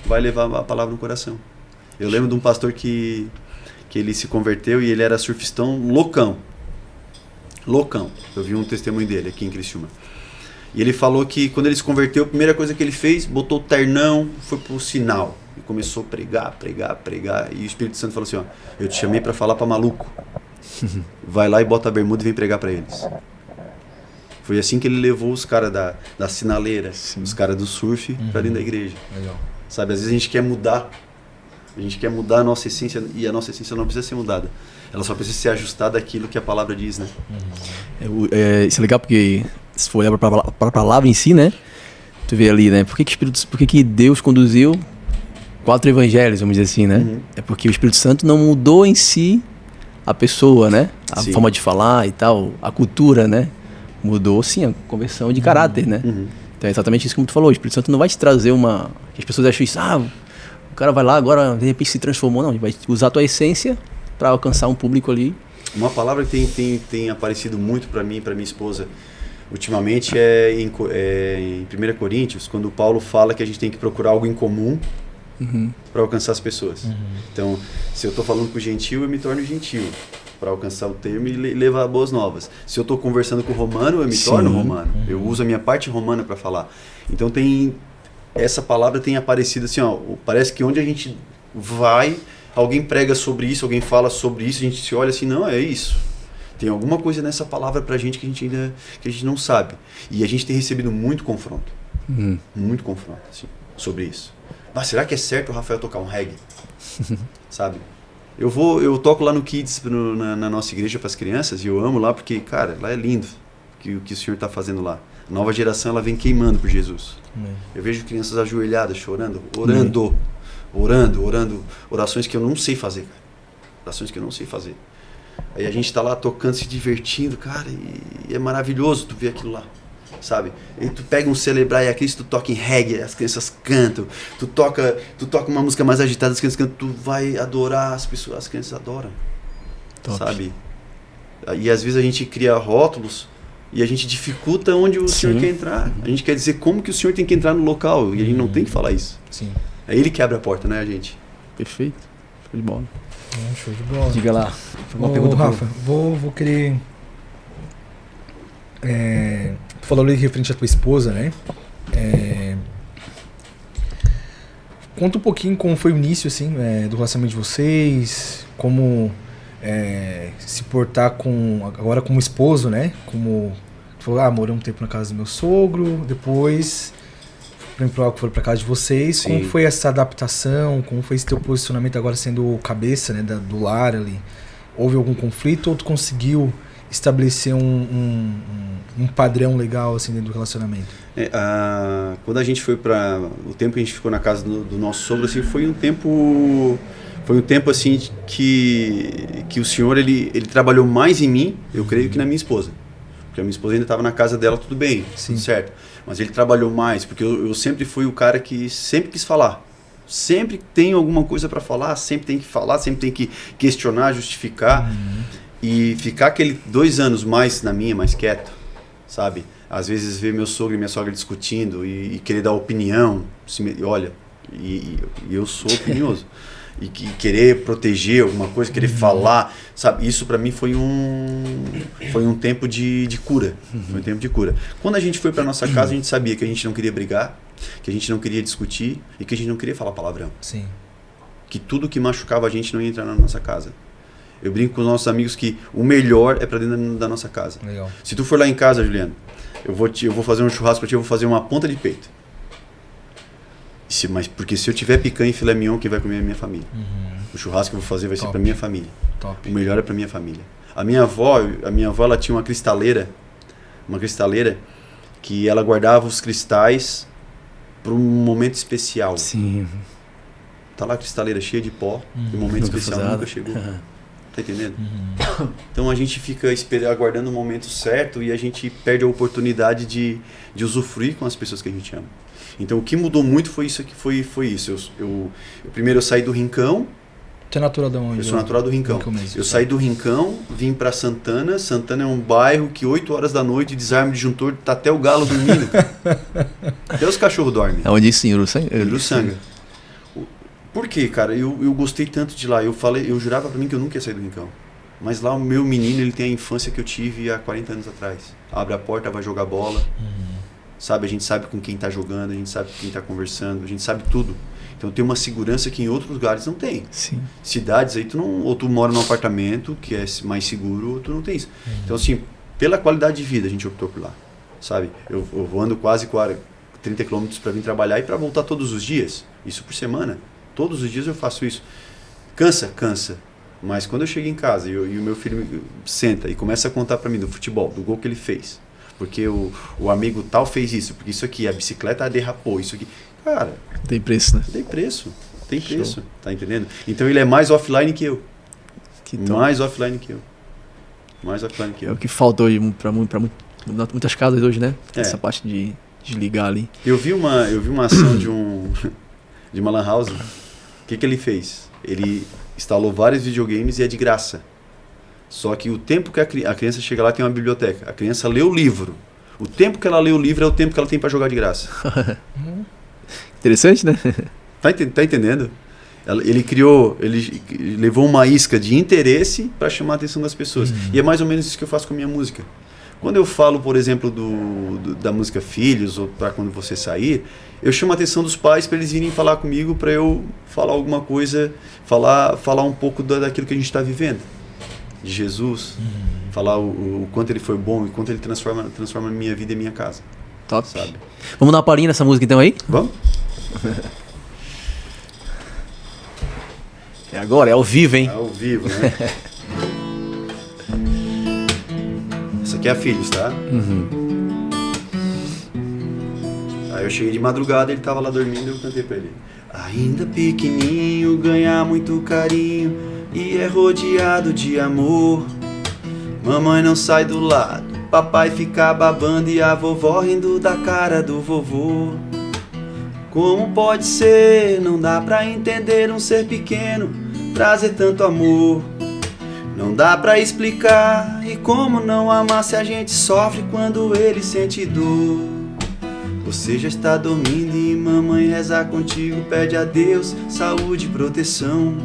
vai levar a palavra no coração. Eu lembro de um pastor que ele se converteu e ele era surfistão loucão. Eu vi um testemunho dele aqui em Criciúma. E ele falou que quando ele se converteu, a primeira coisa que ele fez, botou o ternão, foi pro sinal. E começou a pregar. E o Espírito Santo falou assim, eu te chamei para falar para maluco. Vai lá e bota a bermuda e vem pregar para eles. Foi assim que ele levou os caras da sinaleira, os caras do surf para dentro da igreja. Legal. Sabe, às vezes a gente quer mudar. A gente quer mudar a nossa essência e a nossa essência não precisa ser mudada. Ela só precisa ser ajustada àquilo que a palavra diz, né? Isso é legal porque se for olhar para a palavra em si, né? Tu vê ali, né? Por que Deus conduziu 4 evangelhos, vamos dizer assim, né? É porque o Espírito Santo não mudou em si a pessoa, né? A forma de falar e tal, a cultura, né? Mudou sim a conversão de caráter, né? Então é exatamente isso que tu falou. O Espírito Santo não vai te trazer uma... As pessoas acham isso, o cara vai lá agora, de repente se transformou. Não, ele vai usar a tua essência para alcançar um público ali. Uma palavra que tem aparecido muito para mim e para minha esposa ultimamente é em 1 Coríntios, quando Paulo fala que a gente tem que procurar algo em comum para alcançar as pessoas. Então, se eu estou falando com o gentil, eu me torno gentil para alcançar o termo e levar boas novas. Se eu estou conversando com o romano, eu me torno romano. Eu uso a minha parte romana para falar. Então, essa palavra tem aparecido assim, parece que onde a gente vai, alguém prega sobre isso, alguém fala sobre isso, a gente se olha assim, não, é isso. Tem alguma coisa nessa palavra pra gente que a gente não sabe. E a gente tem recebido muito confronto. Muito confronto, assim, sobre isso. Mas será que é certo o Rafael tocar um reggae? Sabe? Eu toco lá no Kids, na nossa igreja para as crianças, e eu amo lá porque, cara, lá é lindo o que o Senhor está fazendo lá. A nova geração, ela vem queimando por Jesus. Eu vejo crianças ajoelhadas, chorando, orando, orações que eu não sei fazer, cara. Orações que eu não sei fazer. Aí a gente tá lá tocando, se divertindo, cara, e é maravilhoso tu ver aquilo lá, sabe? E tu pega um celebrar e a Cristo, tu toca em reggae, as crianças cantam, tu toca uma música mais agitada, as crianças cantam, tu vai adorar as pessoas, as crianças adoram, sabe? E às vezes a gente cria rótulos e a gente dificulta onde o Senhor quer entrar. A gente quer dizer como que o Senhor tem que entrar no local, e a gente não tem que falar isso. É Ele que abre a porta, né, gente? Perfeito. Show de bola. Show de bola. Diga lá. Uma pergunta, Rafa, vou querer... tu falou ali referente à tua esposa, né? Conta um pouquinho como foi o início, assim, do relacionamento de vocês, como se portar agora como esposo, né? Como tu falou, morei um tempo na casa do meu sogro, depois foram para casa de vocês. Como foi essa adaptação? Como foi esse teu posicionamento agora sendo cabeça, né, do lar ali? Houve algum conflito ou tu conseguiu estabelecer um padrão legal assim dentro do relacionamento? Quando a gente foi o tempo que a gente ficou na casa do nosso sogro, assim, foi um tempo assim que o Senhor ele trabalhou mais em mim, eu creio, que na minha esposa. Porque a minha esposa ainda estava na casa dela, tudo bem, tudo certo. Mas ele trabalhou mais, porque eu sempre fui o cara que sempre quis falar. Sempre tem alguma coisa para falar, sempre tem que falar, sempre tem que questionar, justificar. E ficar 2 anos mais na minha, mais quieto, sabe? Às vezes ver meu sogro e minha sogra discutindo e querer dar opinião. Olha, e eu sou opinioso. E querer proteger alguma coisa, querer falar, sabe? Isso para mim foi um tempo de cura. Foi um tempo de cura. Quando a gente foi para nossa casa, a gente sabia que a gente não queria brigar, que a gente não queria discutir e que a gente não queria falar palavrão. Sim. Que tudo que machucava a gente não ia entrar na nossa casa. Eu brinco com os nossos amigos que o melhor é para dentro da nossa casa. Legal. Se tu for lá em casa, Juliano, eu vou fazer um churrasco para ti, eu vou fazer uma ponta de peito. Mas porque se eu tiver picanha e filé mignon, quem vai comer é a minha família. O churrasco que eu vou fazer vai ser para minha família. Top. O melhor é para minha família. A minha avó ela tinha uma cristaleira que ela guardava os cristais para um momento especial. Sim. Tá lá a cristaleira cheia de pó, e um momento especial nunca chegou. Tá entendendo? Então a gente fica aguardando o momento certo e a gente perde a oportunidade de usufruir com as pessoas que a gente ama. Então o que mudou muito foi isso. Primeiro eu saí do Rincão. Tu é natural de onde? Eu sou natural do Rincão. Eu saí do Rincão, vim pra Santana. Santana é um bairro que 8 horas da noite desarma o disjuntor, tá até o galo dormindo. Até os cachorros dormem. É onde isso, em Uruçanga? Uruçanga. Por quê, cara? Eu gostei tanto de lá. Eu jurava pra mim que eu nunca ia sair do Rincão. Mas lá o meu menino, ele tem a infância que eu tive há 40 anos atrás. Abre a porta, vai jogar bola. Sabe? A gente sabe com quem tá jogando, a gente sabe com quem tá conversando, a gente sabe tudo. Então tem uma segurança que em outros lugares não tem. Sim. Cidades aí, ou tu mora num apartamento que é mais seguro, ou tu não tem isso. Então assim, pela qualidade de vida a gente optou por lá. sabe? Eu ando quase 30 quilômetros para vir trabalhar e para voltar todos os dias. Isso por semana. Todos os dias eu faço isso. Cansa. Mas quando eu chego em casa e o meu filho senta e começa a contar para mim do futebol, do gol que ele fez, porque o amigo tal fez isso, porque isso aqui, a bicicleta derrapou, isso aqui. Cara... Tem preço, né? Tem preço, tá entendendo? Então ele é mais offline que eu. Mais offline que eu. É o que falta hoje para muitas casas hoje, né? Essa parte de desligar ali. Eu vi uma ação de uma lan house. O que ele fez? Ele instalou vários videogames e é de graça. Só que o tempo que a criança chega lá tem uma biblioteca. A criança lê o livro. O tempo que ela lê o livro é o tempo que ela tem para jogar de graça. Interessante, né? Tá entendendo? Ele levou uma isca de interesse para chamar a atenção das pessoas. E é mais ou menos isso que eu faço com a minha música. Quando eu falo, por exemplo, da música Filhos, ou para quando você sair, eu chamo a atenção dos pais para eles virem falar comigo, para eu falar alguma coisa, falar um pouco daquilo que a gente está vivendo, de Jesus, falar o quanto ele foi bom e quanto ele transforma a minha vida e a minha casa. Top. Sabe? Vamos dar uma palhinha nessa música então aí? Vamos? É agora, é ao vivo, hein? É ao vivo, né? Essa aqui é a Filhos, tá? Aí eu cheguei de madrugada, ele tava lá dormindo e eu cantei pra ele. Ainda pequenininho, ganha muito carinho e é rodeado de amor. Mamãe não sai do lado, papai fica babando e a vovó rindo da cara do vovô. Como pode ser? Não dá pra entender um ser pequeno trazer tanto amor. Não dá pra explicar, e como não amar se a gente sofre quando ele sente dor. Você já está dormindo e mamãe reza contigo, pede a Deus saúde e proteção.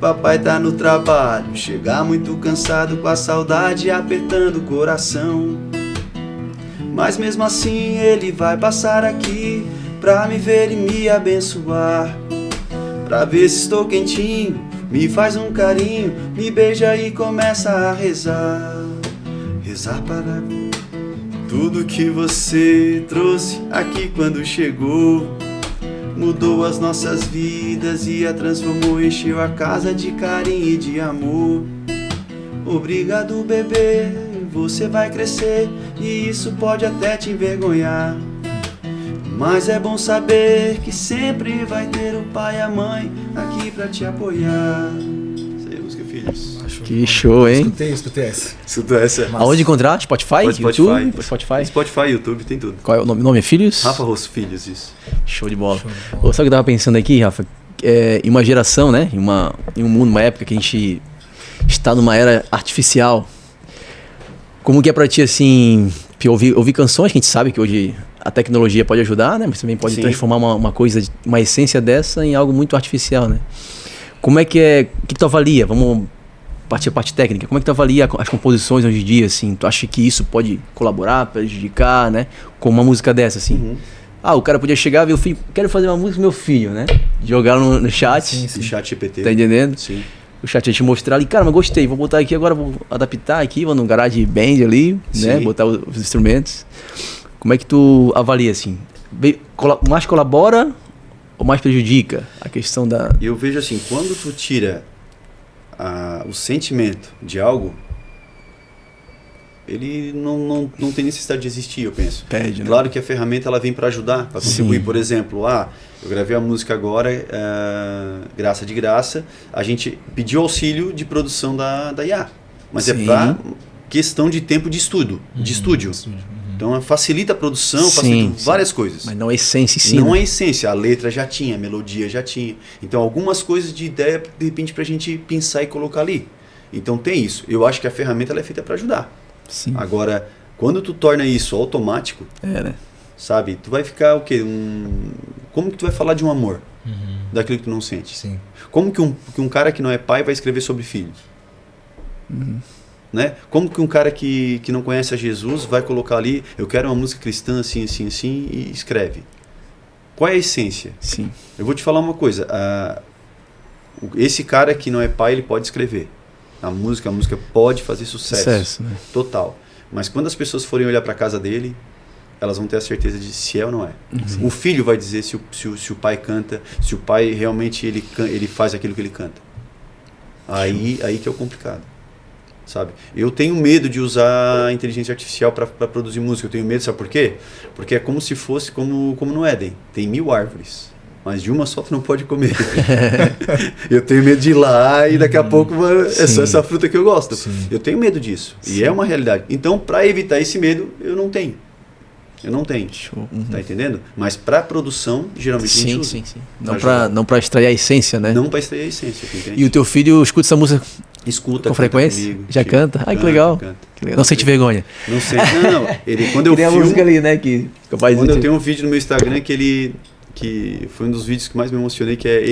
Papai tá no trabalho, chega muito cansado com a saudade apertando o coração. Mas mesmo assim ele vai passar aqui pra me ver e me abençoar. Pra ver se estou quentinho, me faz um carinho, me beija e começa a rezar. Rezar para tudo que você trouxe aqui quando chegou. Mudou as nossas vidas e a transformou, encheu a casa de carinho e de amor. Obrigado, bebê, você vai crescer e isso pode até te envergonhar. Mas é bom saber que sempre vai ter o pai e a mãe aqui pra te apoiar. Isso aí é música Filhos. Que show, hein? Escutei essa. Escutou essa? Aonde encontrar? Spotify? YouTube? Spotify, YouTube, tem tudo. Qual é o nome? Nome é Filhos? Rafa Rosso Filhos, isso. Show de bola. Sabe o que eu tava pensando aqui, Rafa? Em uma geração, né? Em um mundo, uma época que a gente está numa era artificial. Como que é pra ti, assim, ouvir canções, que a gente sabe que hoje a tecnologia pode ajudar, né? Mas também pode transformar uma coisa, uma essência dessa em algo muito artificial, né? Como é que é... O que tu avalia? Vamos partir a parte técnica. Como é que tu avalia as composições hoje em dia, assim? Tu acha que isso pode colaborar, prejudicar, né? Com uma música dessa, assim? O cara podia chegar e ver o filho... Quero fazer uma música com meu filho, né? Jogar no chat. Sim. No chat GPT. Tá entendendo? Sim. O chat ia te mostrar ali, cara, mas gostei, vou botar aqui agora, vou adaptar aqui, vou no garage band ali, né? Botar os instrumentos. Como é que tu avalia, assim? Mais colabora ou mais prejudica a questão da... Eu vejo assim, quando tu tira o sentimento de algo, ele não tem necessidade de existir, eu penso. Perde, né? Claro que a ferramenta ela vem para ajudar, para contribuir. Por exemplo, eu gravei a música agora, Graça de Graça, a gente pediu auxílio de produção da IA, mas é para questão de tempo de estudo, de estúdio. Então facilita a produção, facilita várias coisas. Mas não é essência, sim. Não é essência, a letra já tinha, a melodia já tinha. Então algumas coisas de ideia, de repente, pra gente pensar e colocar ali. Então tem isso. Eu acho que a ferramenta ela é feita para ajudar. Sim. Agora, quando tu torna isso automático, né? Sabe? Tu vai ficar o quê? Como que tu vai falar de um amor? Daquilo que tu não sente? Sim. Como que um cara que não é pai vai escrever sobre filho? Né? Como que um cara que não conhece a Jesus vai colocar ali, eu quero uma música cristã assim, assim, assim, e escreve? Qual é a essência? Sim. Eu vou te falar uma coisa. Esse cara que não é pai, ele pode escrever. A música pode fazer sucesso. Né? Total. Mas quando as pessoas forem olhar para a casa dele, elas vão ter a certeza de se é ou não é. O filho vai dizer se o pai canta, se o pai realmente ele faz aquilo que ele canta. Aí que é o complicado, sabe? Eu tenho medo de usar a inteligência artificial para produzir música. Eu tenho medo, sabe por quê? Porque é como se fosse como no Éden. Tem 1000 árvores, mas de uma só tu não pode comer. Eu tenho medo de ir lá e daqui a pouco é só essa fruta que eu gosto. Sim. Eu tenho medo disso. Sim. E é uma realidade. Então, para evitar esse medo, eu não tenho. Show. Tá entendendo? Mas para produção, geralmente a gente usa. Sim. Não para extrair a essência, né? Não para extrair a essência, entende? E o teu filho escuta essa música com frequência? Comigo, já canta? Ai, que legal. Canta. Não sente vergonha? Não sente. Não. Ele, quando eu filmo... a música ali, né? Quando eu tenho um vídeo no meu Instagram que foi um dos vídeos que mais me emocionei, que é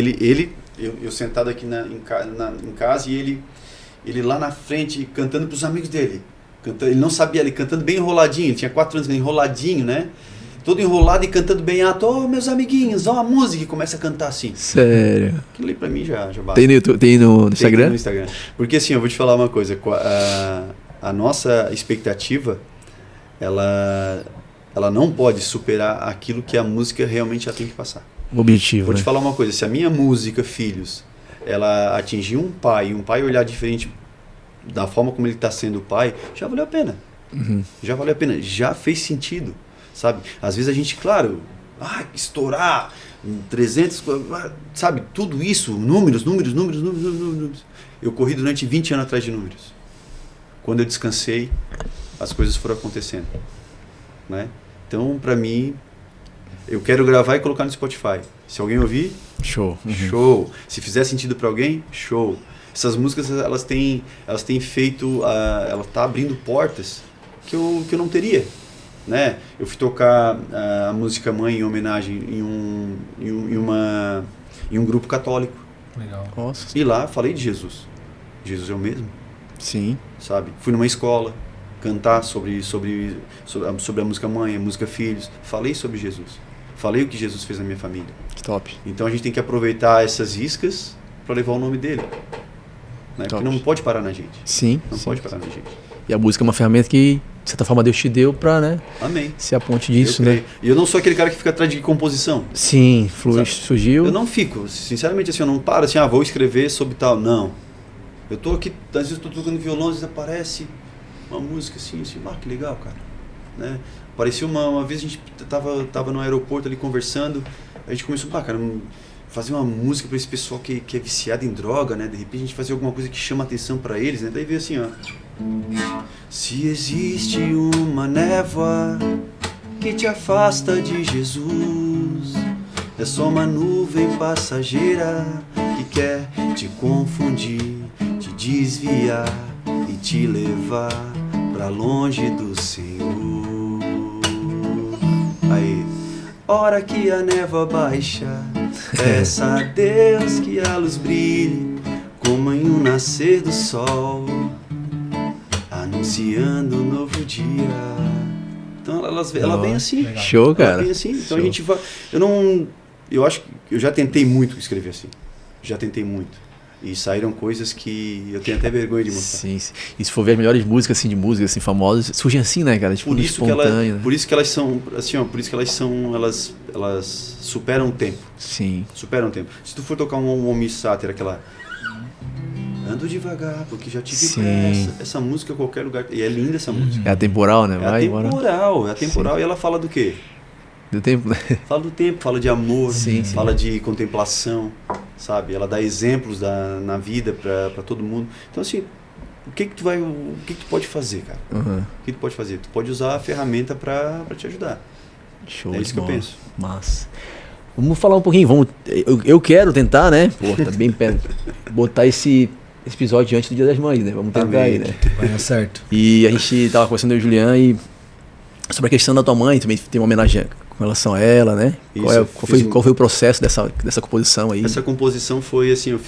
eu sentado aqui em casa e ele lá na frente cantando pros amigos dele. Ele não sabia, ele cantando bem enroladinho, ele tinha 4 anos, enroladinho, né? Todo enrolado e cantando bem alto, meus amiguinhos, a música, e começa a cantar assim. Sério? Aquilo ali pra mim já basta. Tem no Instagram? Tem no Instagram. Porque assim, eu vou te falar uma coisa, a nossa expectativa, ela não pode superar aquilo que a música realmente já tem que passar. O objetivo, Vou te falar uma coisa, se a minha música, Filhos, ela atingir um pai olhar diferente da forma como ele está sendo o pai, já valeu a pena. Já valeu a pena, já fez sentido, sabe? Às vezes a gente, claro, estourar 300, sabe? Tudo isso, números. Eu corri durante 20 anos atrás de números. Quando eu descansei, as coisas foram acontecendo, né? Então, para mim, eu quero gravar e colocar no Spotify. Se alguém ouvir, show. Show. Se fizer sentido para alguém, show. Essas músicas, elas têm feito, ela tá abrindo portas que eu não teria, né? Eu fui tocar a música Mãe em homenagem em um grupo católico. Legal. Nossa. E lá falei de Jesus. Jesus é o mesmo. Sim. Sabe? Fui numa escola cantar sobre a música Mãe, a música Filhos. Falei sobre Jesus. Falei o que Jesus fez na minha família. Top. Então a gente tem que aproveitar essas iscas para levar o nome dele. Né? Porque não pode parar na gente. Sim. Não pode parar na gente. E a música é uma ferramenta que, de certa forma, Deus te deu pra, né? Amém. Ser a ponte disso, né? E eu não sou aquele cara que fica atrás de composição. Sim, surgiu. Eu não fico, sinceramente, assim, eu não paro assim, vou escrever sobre tal. Não. Eu tô aqui, às vezes eu tô tocando violão, às vezes aparece uma música assim, que legal, cara. Né? Apareceu uma vez, a gente tava no aeroporto ali conversando, a gente começou, cara, fazer uma música para esse pessoal que é viciado em droga, né? De repente a gente fazer alguma coisa que chama atenção para eles, né? Daí veio assim, ó. Se existe uma névoa que te afasta de Jesus, é só uma nuvem passageira que quer te confundir, te desviar e te levar pra longe do Senhor. Aí, hora que a névoa baixa, peça a Deus que a luz brilhe, como em um nascer do sol, anunciando um novo dia. Então ela vem assim. Legal. Show, cara. Ela vem assim. Então show. A gente vai. Eu acho que eu já tentei muito escrever assim. Já tentei muito. E saíram coisas que eu tenho até vergonha de mostrar. Sim. E se for ver as melhores músicas assim, de músicas assim, famosas, surgem assim, né, cara? Tipo, espontâneo. Por isso que elas são, assim, ó, elas superam o tempo. Sim. Superam o tempo. Se tu for tocar um Homi Sáter, aquela ando devagar, porque já tive pressa. Essa música em qualquer lugar. E é linda essa música. É atemporal, né? É atemporal. E ela fala do quê? Do tempo, né? Fala do tempo, fala de amor, sim. Fala de contemplação, sabe? Ela dá exemplos na vida para todo mundo. Então, assim, o que tu pode fazer, cara? O que tu pode fazer? Tu pode usar a ferramenta para te ajudar. Show. É isso que eu penso. Massa. Vamos falar um pouquinho. Eu quero tentar, né? Pô, tá bem perto. Botar esse episódio antes do Dia das Mães, né? Vamos tentar aí, né? Vai dar certo. E a gente tava conversando eu e o Julian e sobre a questão da tua mãe, também tem uma homenagem com relação a ela, né? Isso, qual foi o processo dessa composição aí? Essa composição foi assim,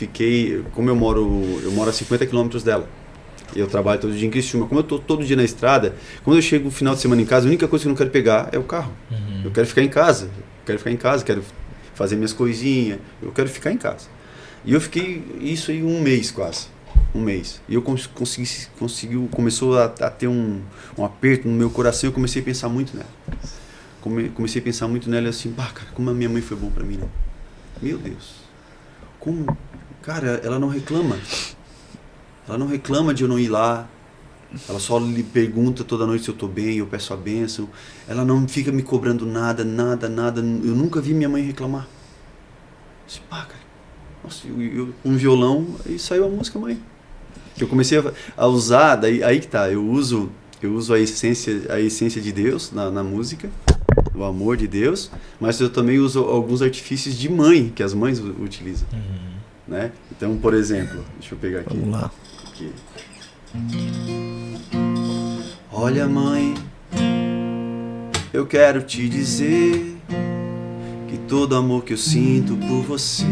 como eu moro a 50 quilômetros dela. E eu trabalho todo dia em Criciúma. Como eu tô todo dia na estrada, quando eu chego no final de semana em casa, a única coisa que eu não quero pegar é o carro. Eu quero ficar em casa. Quero fazer minhas coisinhas. Eu quero ficar em casa. E eu fiquei isso aí um mês quase. E eu começou a ter um aperto no meu coração, eu comecei a pensar muito nela. Comecei a pensar muito nela assim, cara, como a minha mãe foi bom pra mim, né? Meu Deus. Como, cara, ela não reclama. Ela não reclama de eu não ir lá. Ela só lhe pergunta toda noite se eu tô bem, eu peço a bênção. Ela não fica me cobrando nada. Eu nunca vi minha mãe reclamar. Assim, cara, nossa, um violão, aí saiu a música, mãe. Que eu comecei a usar, aí que tá, eu uso a essência de Deus na música, o amor de Deus, mas eu também uso alguns artifícios de mãe, que as mães utilizam. Né? Então, por exemplo, deixa eu pegar aqui. Vamos lá. Aqui. Olha, mãe, eu quero te dizer que todo amor que eu sinto por você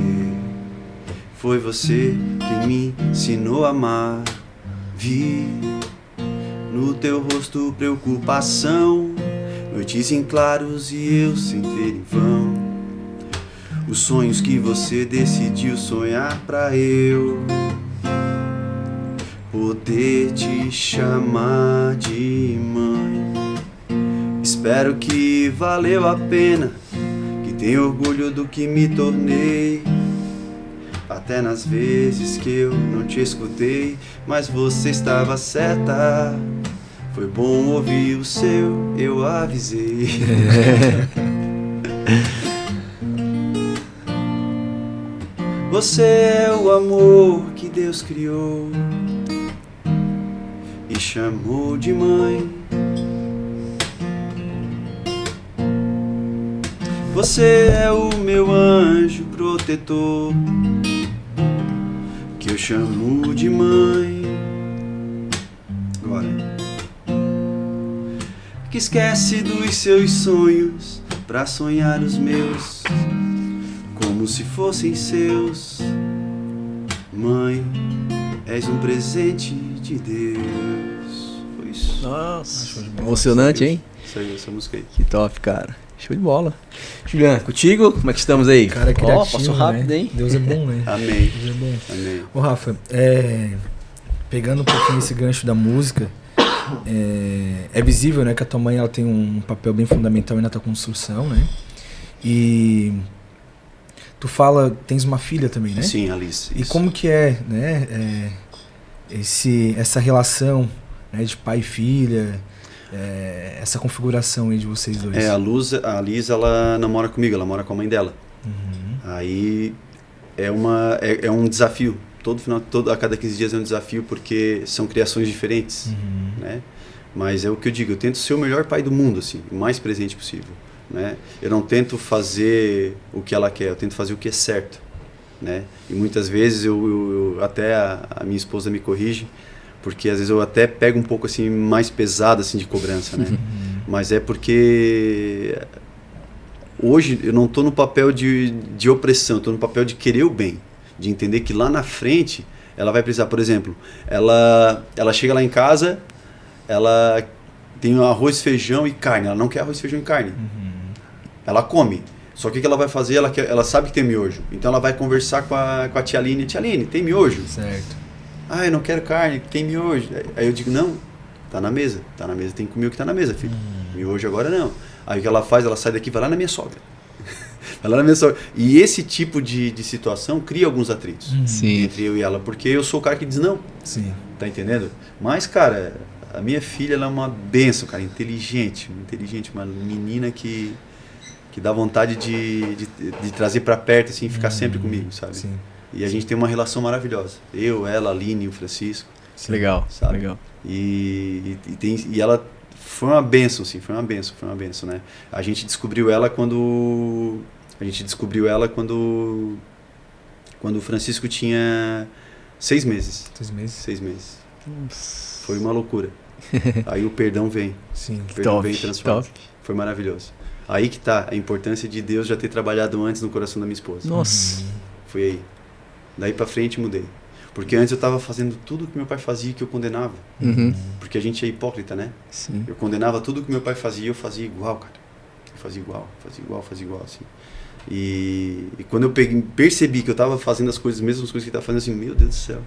foi você que me ensinou a amar. Vi no teu rosto preocupação, noites em claros e eu sem ter em vão os sonhos que você decidiu sonhar pra eu poder te chamar de mãe. Espero que valeu a pena, que tenho orgulho do que me tornei. Até nas vezes que eu não te escutei, mas você estava certa. Foi bom ouvir o seu, eu avisei. Você é o amor que Deus criou e chamou de mãe. Você é o meu anjo protetor que eu chamo de mãe. Agora, que esquece dos seus sonhos pra sonhar os meus, como se fossem seus. Mãe, és um presente de Deus. Foi isso. Nossa, emocionante, hein? Saiu essa música aí. Que top, cara. Show de bola. Juliano, contigo? Como é que estamos aí? Cara, criativo, passou rápido, né? hein? Deus é bom, né? Amém. Deus é bom. Amém. Ô, Rafa, pegando um pouquinho esse gancho da música, é visível, né, que a tua mãe ela tem um papel bem fundamental aí na tua construção, né? E tu tens uma filha também, né? Sim, Alice. E como que né, essa relação, né, de pai e filha, essa configuração aí de vocês dois? A Liz, ela não mora comigo, ela mora com a mãe dela. Aí é um desafio. A cada 15 dias é um desafio, porque são criações diferentes, né? Mas é o que eu digo, eu tento ser o melhor pai do mundo, assim, o mais presente possível, né? Eu não tento fazer o que ela quer, eu tento fazer o que é certo, né? E muitas vezes até a minha esposa me corrige, porque às vezes eu até pego um pouco assim mais pesado assim de cobrança, né? Mas é porque hoje eu não estou no papel de opressão, estou no papel de querer o bem, de entender que lá na frente ela vai precisar, por exemplo, ela chega lá em casa, ela tem arroz, feijão e carne, ela não quer arroz, feijão e carne, ela come. Só que o que ela vai fazer, ela sabe que tem miojo, então ela vai conversar com a tia Aline, tem miojo? Certo. Ah, eu não quero carne, tem miojo. Aí eu digo, não, tá na mesa, tem que comer o que tá na mesa, filho. Miojo agora não. Aí o que ela faz, ela sai daqui e vai lá na minha sogra. Vai lá na minha sogra. E esse tipo de situação cria alguns atritos entre eu e ela, porque eu sou o cara que diz não. Sim. Tá entendendo? Mas, cara, a minha filha, ela é uma benção, cara, inteligente, uma menina que dá vontade de trazer pra perto, assim, ficar sempre comigo, sabe? Sim. E a gente tem uma relação maravilhosa. Eu, ela, a Aline e o Francisco. Legal, sabe? legal. E ela foi uma bênção, assim, foi uma bênção, né? A gente descobriu ela quando o Francisco tinha 6 meses. 6 meses? 6 meses. Nossa. Foi uma loucura. Aí o perdão vem. Sim. O perdão Top, vem e transforma. top. Foi maravilhoso. Aí que tá a importância de Deus já ter trabalhado antes no coração da minha esposa. Nossa. Foi aí. Daí pra frente mudei. Porque antes eu tava fazendo tudo que meu pai fazia que eu condenava. Porque a gente é hipócrita, né? Sim. Eu condenava tudo que meu pai fazia e eu fazia igual, cara. Eu fazia igual, assim. E quando eu percebi que eu tava fazendo as mesmas coisas que ele tava fazendo, assim, meu Deus do céu.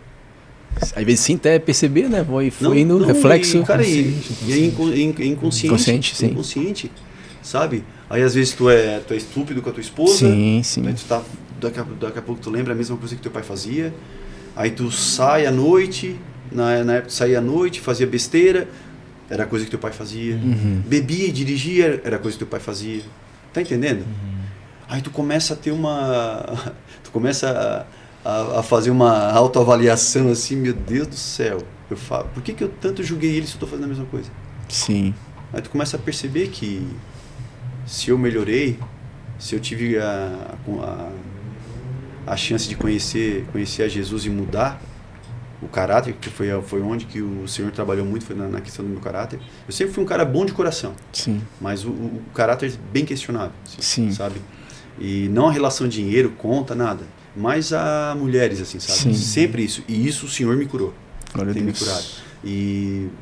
Às vezes sem até perceber, né? Foi Não, indo, não, reflexo. E, cara, e é inconsciente. Inconsciente, sim. Inconsciente, sabe? Aí às vezes tu é estúpido com a tua esposa. Sim, sim. Aí tu tá, daqui a pouco tu lembra a mesma coisa que teu pai fazia. Aí tu sai à noite, na época tu saía à noite, fazia besteira, era coisa que teu pai fazia. Bebia e dirigia, era coisa que teu pai fazia. Tá entendendo? Aí tu começa a ter tu começa a fazer uma autoavaliação assim, meu Deus do céu. Eu falo, por que eu tanto julguei ele se eu tô fazendo a mesma coisa? Sim. Aí tu começa a perceber que se eu melhorei, se eu tive a chance de conhecer a Jesus e mudar o caráter, que foi onde que o Senhor trabalhou muito, foi na questão do meu caráter. Eu sempre fui um cara bom de coração, Sim. mas o caráter bem questionável, Sim. sabe? E não a relação dinheiro, conta, nada, mas a mulheres, assim, sabe? Sim. Sempre isso. E isso o Senhor me curou. Glória a Tem me Deus. curado.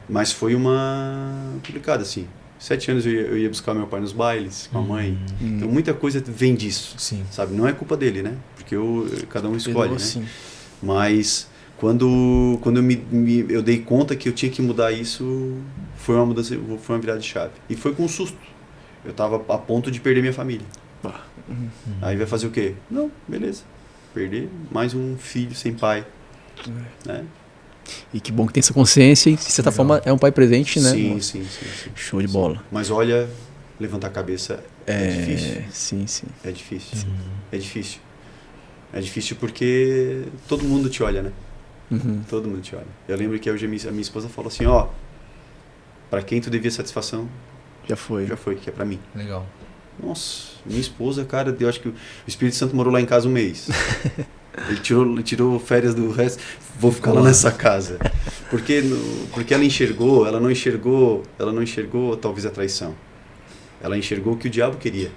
Mas foi complicado, assim. 7 anos eu ia buscar meu pai nos bailes, com a mãe. Então muita coisa vem disso, Sim. sabe? Não é culpa dele, né? Porque cada um escolhe, né? Sim. Mas quando eu dei conta que eu tinha que mudar isso, foi uma virada de chave. E foi com um susto. Eu estava a ponto de perder minha família. Aí vai fazer o quê? Não, beleza. Perder mais um filho sem pai. Né? E que bom que tem essa consciência e, de certa Legal. forma, é um pai presente, né? Sim. Show de bola. Mas olha, levantar a cabeça é difícil. Sim. É difícil. É difícil. É difícil porque todo mundo te olha, né? Todo mundo te olha. Eu lembro que hoje a minha esposa falou assim, ó, pra quem tu devia satisfação, Já foi. que é pra mim. Legal. Nossa, minha esposa, cara, eu acho que o Espírito Santo morou lá em casa um mês. Ele tirou férias do resto, vou ficar lá nessa casa. Porque ela não enxergou talvez a traição. Ela enxergou o que o diabo queria,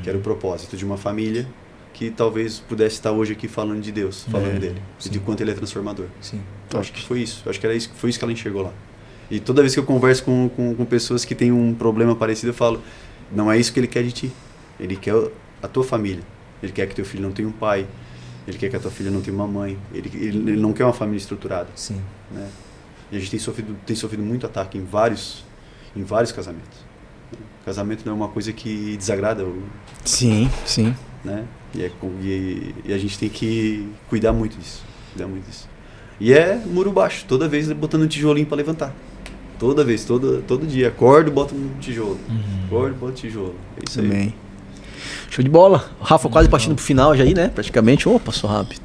que era o propósito de uma família que talvez pudesse estar hoje aqui falando de Deus, falando dele, e de quanto ele é transformador. Sim. Eu acho que foi isso, foi isso que ela enxergou lá. E toda vez que eu converso com pessoas que têm um problema parecido, eu falo, não é isso que ele quer de ti. Ele quer a tua família. Ele quer que teu filho não tenha um pai. Ele quer que a tua filha não tenha uma mãe. Ele não quer uma família estruturada. Sim. Né? E a gente tem sofrido muito ataque em vários casamentos. Casamento não é uma coisa que desagrada, Sim. né? E a gente tem que cuidar muito disso. E é muro baixo, toda vez botando um tijolinho para levantar. Toda vez, todo dia. Acordo, boto um tijolo. Acordo, boto tijolo. É isso aí. Também. Show de bola. Rafa, quase partindo pro final já aí, né? Praticamente. Passou rápido.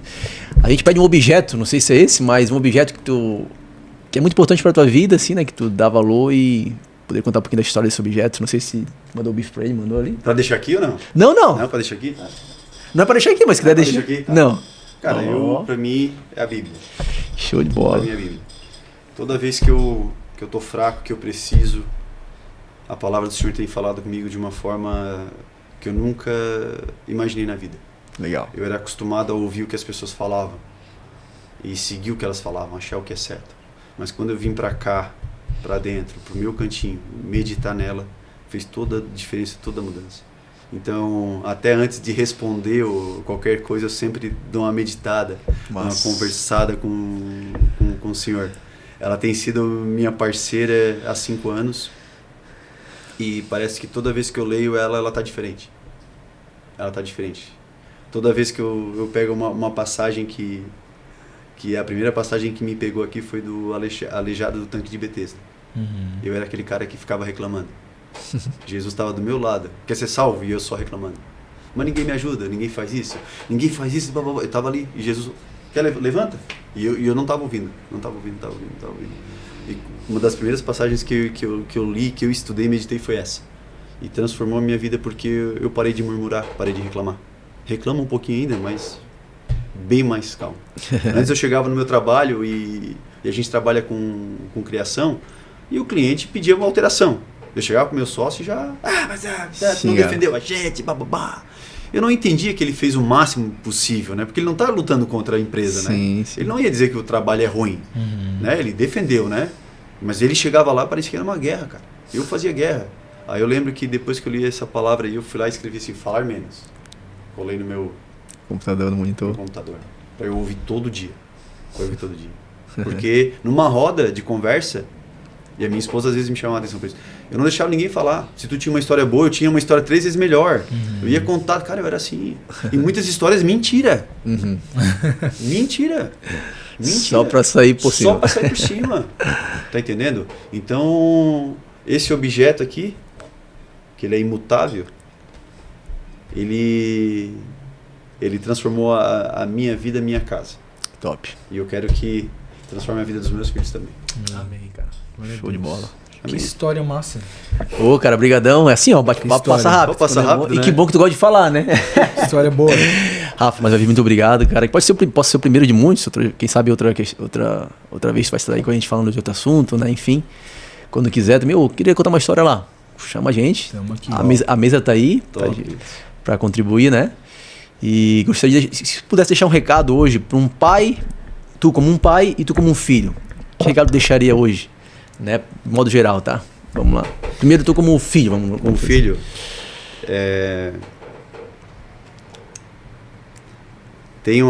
A gente pede um objeto, não sei se é esse, mas um objeto que é muito importante pra tua vida, assim, né? Que tu dá valor e poder contar um pouquinho da história desse objeto. Não sei se mandou o bife pra ele, mandou ali. Pra deixar aqui ou não? Não. Não, pra deixar aqui? Não é pra deixar aqui, mas se quiser deixar. Deixa aqui? Tá. Não. Cara, pra mim, é a Bíblia. Show de Pra bola. mim é a Bíblia. Toda vez que eu tô fraco, que eu preciso, a palavra do Senhor tem falado comigo de uma forma que eu nunca imaginei na vida. Legal. Eu era acostumado a ouvir o que as pessoas falavam e seguir o que elas falavam, achar o que é certo. Mas quando eu vim pra cá, pra dentro, pro meu cantinho, meditar nela, fez toda a diferença, toda a mudança. Então, até antes de responder ou qualquer coisa, eu sempre dou uma meditada, uma conversada com o Senhor. Ela tem sido minha parceira há 5 anos e parece que toda vez que eu leio ela tá diferente. Ela tá diferente. Toda vez que eu pego uma passagem que a primeira passagem que me pegou aqui foi do aleijado do tanque de Betesda. Eu era aquele cara que ficava reclamando. Jesus estava do meu lado, quer ser salvo, e eu só reclamando. Mas ninguém me ajuda, ninguém faz isso, blá, blá, blá. Eu estava ali, e Jesus, levanta? E eu não estava ouvindo, não estava ouvindo. E uma das primeiras passagens que eu li, que eu estudei e meditei foi essa. E transformou a minha vida porque eu parei de murmurar, parei de reclamar. Reclamo um pouquinho ainda, mas bem mais calmo. Antes eu chegava no meu trabalho e a gente trabalha com criação, e o cliente pedia uma alteração. Eu chegava com o meu sócio e já... mas tu não defendeu a gente, bababá. Eu não entendia que ele fez o máximo possível, né? Porque ele não está lutando contra a empresa, Sim. né? Ele não ia dizer que o trabalho é ruim, né? Ele defendeu, né? Mas ele chegava lá, parecia que era uma guerra, cara. Eu fazia guerra. Aí eu lembro que depois que eu li essa palavra aí, eu fui lá e escrevi assim, falar menos. Colei no meu Computador, no monitor. computador. Pra eu ouvir todo dia. Porque numa roda de conversa, e a minha esposa às vezes me chamava a atenção pra isso, eu não deixava ninguém falar. Se tu tinha uma história boa, eu tinha uma história 3 vezes melhor. Eu ia contar, cara, eu era assim. E muitas histórias, mentira. Mentira. Só pra sair por cima. Só pra sair por cima. Tá entendendo? Então, esse objeto aqui, que ele é imutável, ele transformou a minha vida, a minha casa. Top. E eu quero que transforme a vida dos meus filhos também. Amém, cara. Show de bola. Que história massa. Ô, cara, brigadão. É assim, ó, o bate-papo passa rápido. Passa rápido, E né? que bom que tu gosta de falar, né? História boa. Rafa, mas muito obrigado, cara. Posso ser o primeiro de muitos. Quem sabe outra vez tu vai estar aí com a gente falando de outro assunto, né? Enfim, quando quiser também. Eu queria contar uma história lá. Chama a gente. Aqui, a mesa tá aí pra contribuir, né? E gostaria se pudesse deixar um recado hoje para um pai, tu como um pai e tu como um filho. Que recado deixaria hoje? Né? De modo geral, tá? Vamos lá. Primeiro tu como filho. Como filho, tem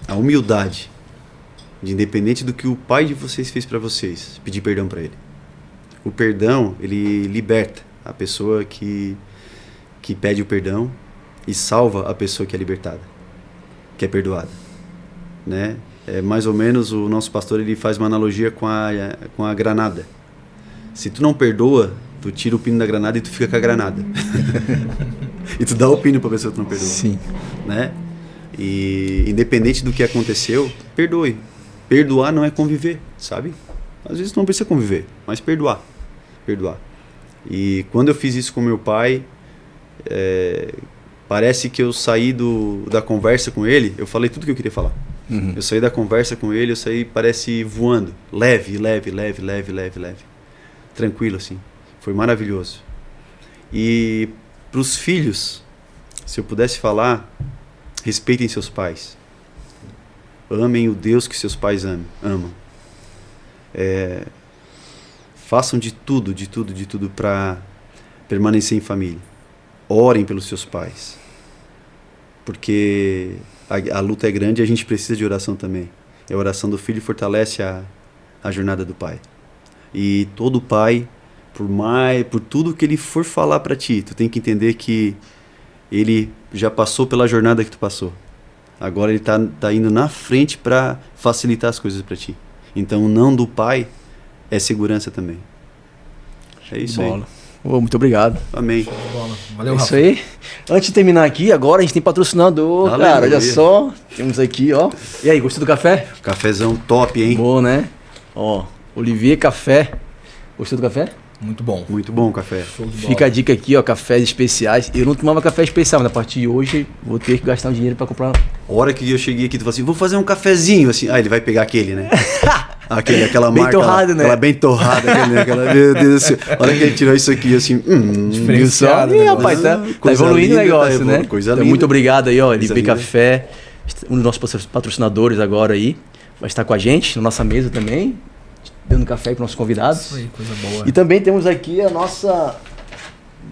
a humildade de, independente do que o pai de vocês fez para vocês, pedir perdão para ele. O perdão, ele liberta a pessoa que pede o perdão e salva a pessoa que é libertada, que é perdoada, né? É mais ou menos, o nosso pastor, ele faz uma analogia com a granada. Se tu não perdoa, tu tira o pino da granada e tu fica com a granada. E tu dá o pino pra pessoa que tu não perdoa. Sim. Né? E independente do que aconteceu, perdoe. Perdoar não é conviver, sabe? Às vezes tu não precisa conviver, mas perdoar. Perdoar. E quando eu fiz isso com meu pai, parece que eu saí da conversa com ele, eu falei tudo que eu queria falar. Uhum. Eu saí da conversa com ele, parece voando. Leve. Tranquilo, assim. Foi maravilhoso. E pros filhos, se eu pudesse falar, respeitem seus pais. Amem o Deus que seus pais amam. Façam de tudo para permanecer em família. Orem pelos seus pais. Porque a luta é grande e a gente precisa de oração também. E a oração do filho fortalece a jornada do pai. E todo pai, por tudo que ele for falar para ti, tu tem que entender que ele já passou pela jornada que tu passou. Agora ele tá indo na frente para facilitar as coisas para ti. Então o não do pai é segurança também. É isso aí. Muito obrigado. Amém. Valeu, Rafa. Rafa. Isso aí. Antes de terminar aqui, agora a gente tem patrocinador. Aleluia. Cara, olha só. Temos aqui, ó. E aí, gostou do café? Cafezão top, hein? Bom, né? Ó, Olivier Café. Gostou do café? Muito bom. Muito bom o café. Show de bola. Fica a dica aqui, ó, cafés especiais. Eu não tomava café especial, mas a partir de hoje vou ter que gastar um dinheiro para comprar. A hora que eu cheguei aqui, tu falou assim, vou fazer um cafezinho, assim. Ah, ele vai pegar aquele, né? Aquela bem marca. Torrado, né? Aquela bem torrada, meu Deus do céu. A hora que ele tirou isso aqui, assim, diferenciado. Ih, rapaz, tá evoluindo o negócio, né? Coisa Então, linda. muito obrigado aí, ó, Coisa LP linda. Café, um dos nossos patrocinadores agora aí. Vai estar com a gente, na nossa mesa também, dando café para nossos convidados. Isso aí, coisa boa. E também temos aqui a nossa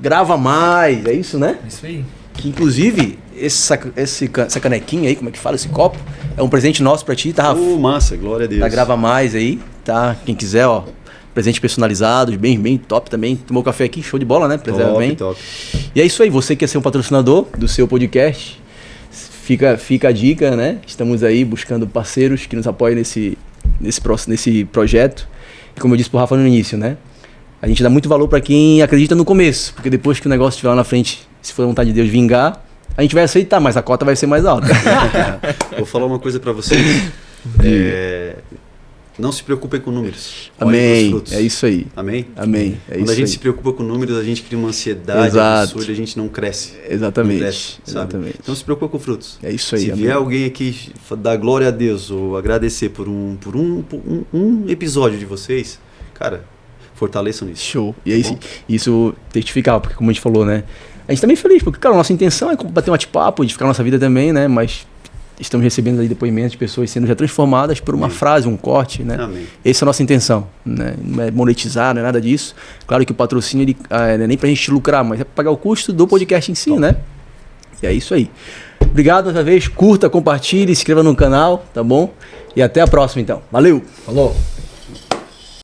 Grava Mais, é isso, né? Isso aí. Que inclusive, essa canequinha aí, como é que fala, esse copo, é um presente nosso pra ti, tá, Rafa? Massa, glória a Deus. Da Grava Mais aí, tá? Quem quiser, ó, presentes personalizados, bem top também. Tomou café aqui, show de bola, né? Preserva bem. Top. E é isso aí, você quer ser um patrocinador do seu podcast, fica a dica, né? Estamos aí buscando parceiros que nos apoiem nesse projeto. E como eu disse pro Rafa no início, né? A gente dá muito valor para quem acredita no começo, porque depois que o negócio estiver lá na frente, se for a vontade de Deus vingar, a gente vai aceitar, mas a cota vai ser mais alta. Vou falar uma coisa para vocês. Não se preocupem com números. Olhem pros Amém. frutos. É isso aí. Amém? Amém. É Quando isso a gente aí. se preocupa com números, a gente cria uma ansiedade Exato. absurda, a gente não cresce. Exatamente. Não cresce, sabe? Exatamente. Então se preocupa com frutos. É isso aí. Se amém. vier alguém aqui dar glória a Deus ou agradecer por um episódio de vocês, cara, fortaleçam nisso. Show. E aí, Bom. isso testificar, porque como a gente falou, né? A gente também é feliz, porque, cara, a nossa intenção é bater um bate-papo, edificar a nossa vida também, né? Mas estamos recebendo aí depoimentos de pessoas sendo já transformadas por uma Amém. frase, um corte, né? Amém. Essa é a nossa intenção, né? Não é monetizar, não é nada disso. Claro que o patrocínio, ele, não é nem pra gente lucrar, mas é pra pagar o custo do podcast em si, né? E é isso aí. Obrigado mais uma vez. Curta, compartilhe, se inscreva no canal, tá bom? E até a próxima, então. Valeu! Falou!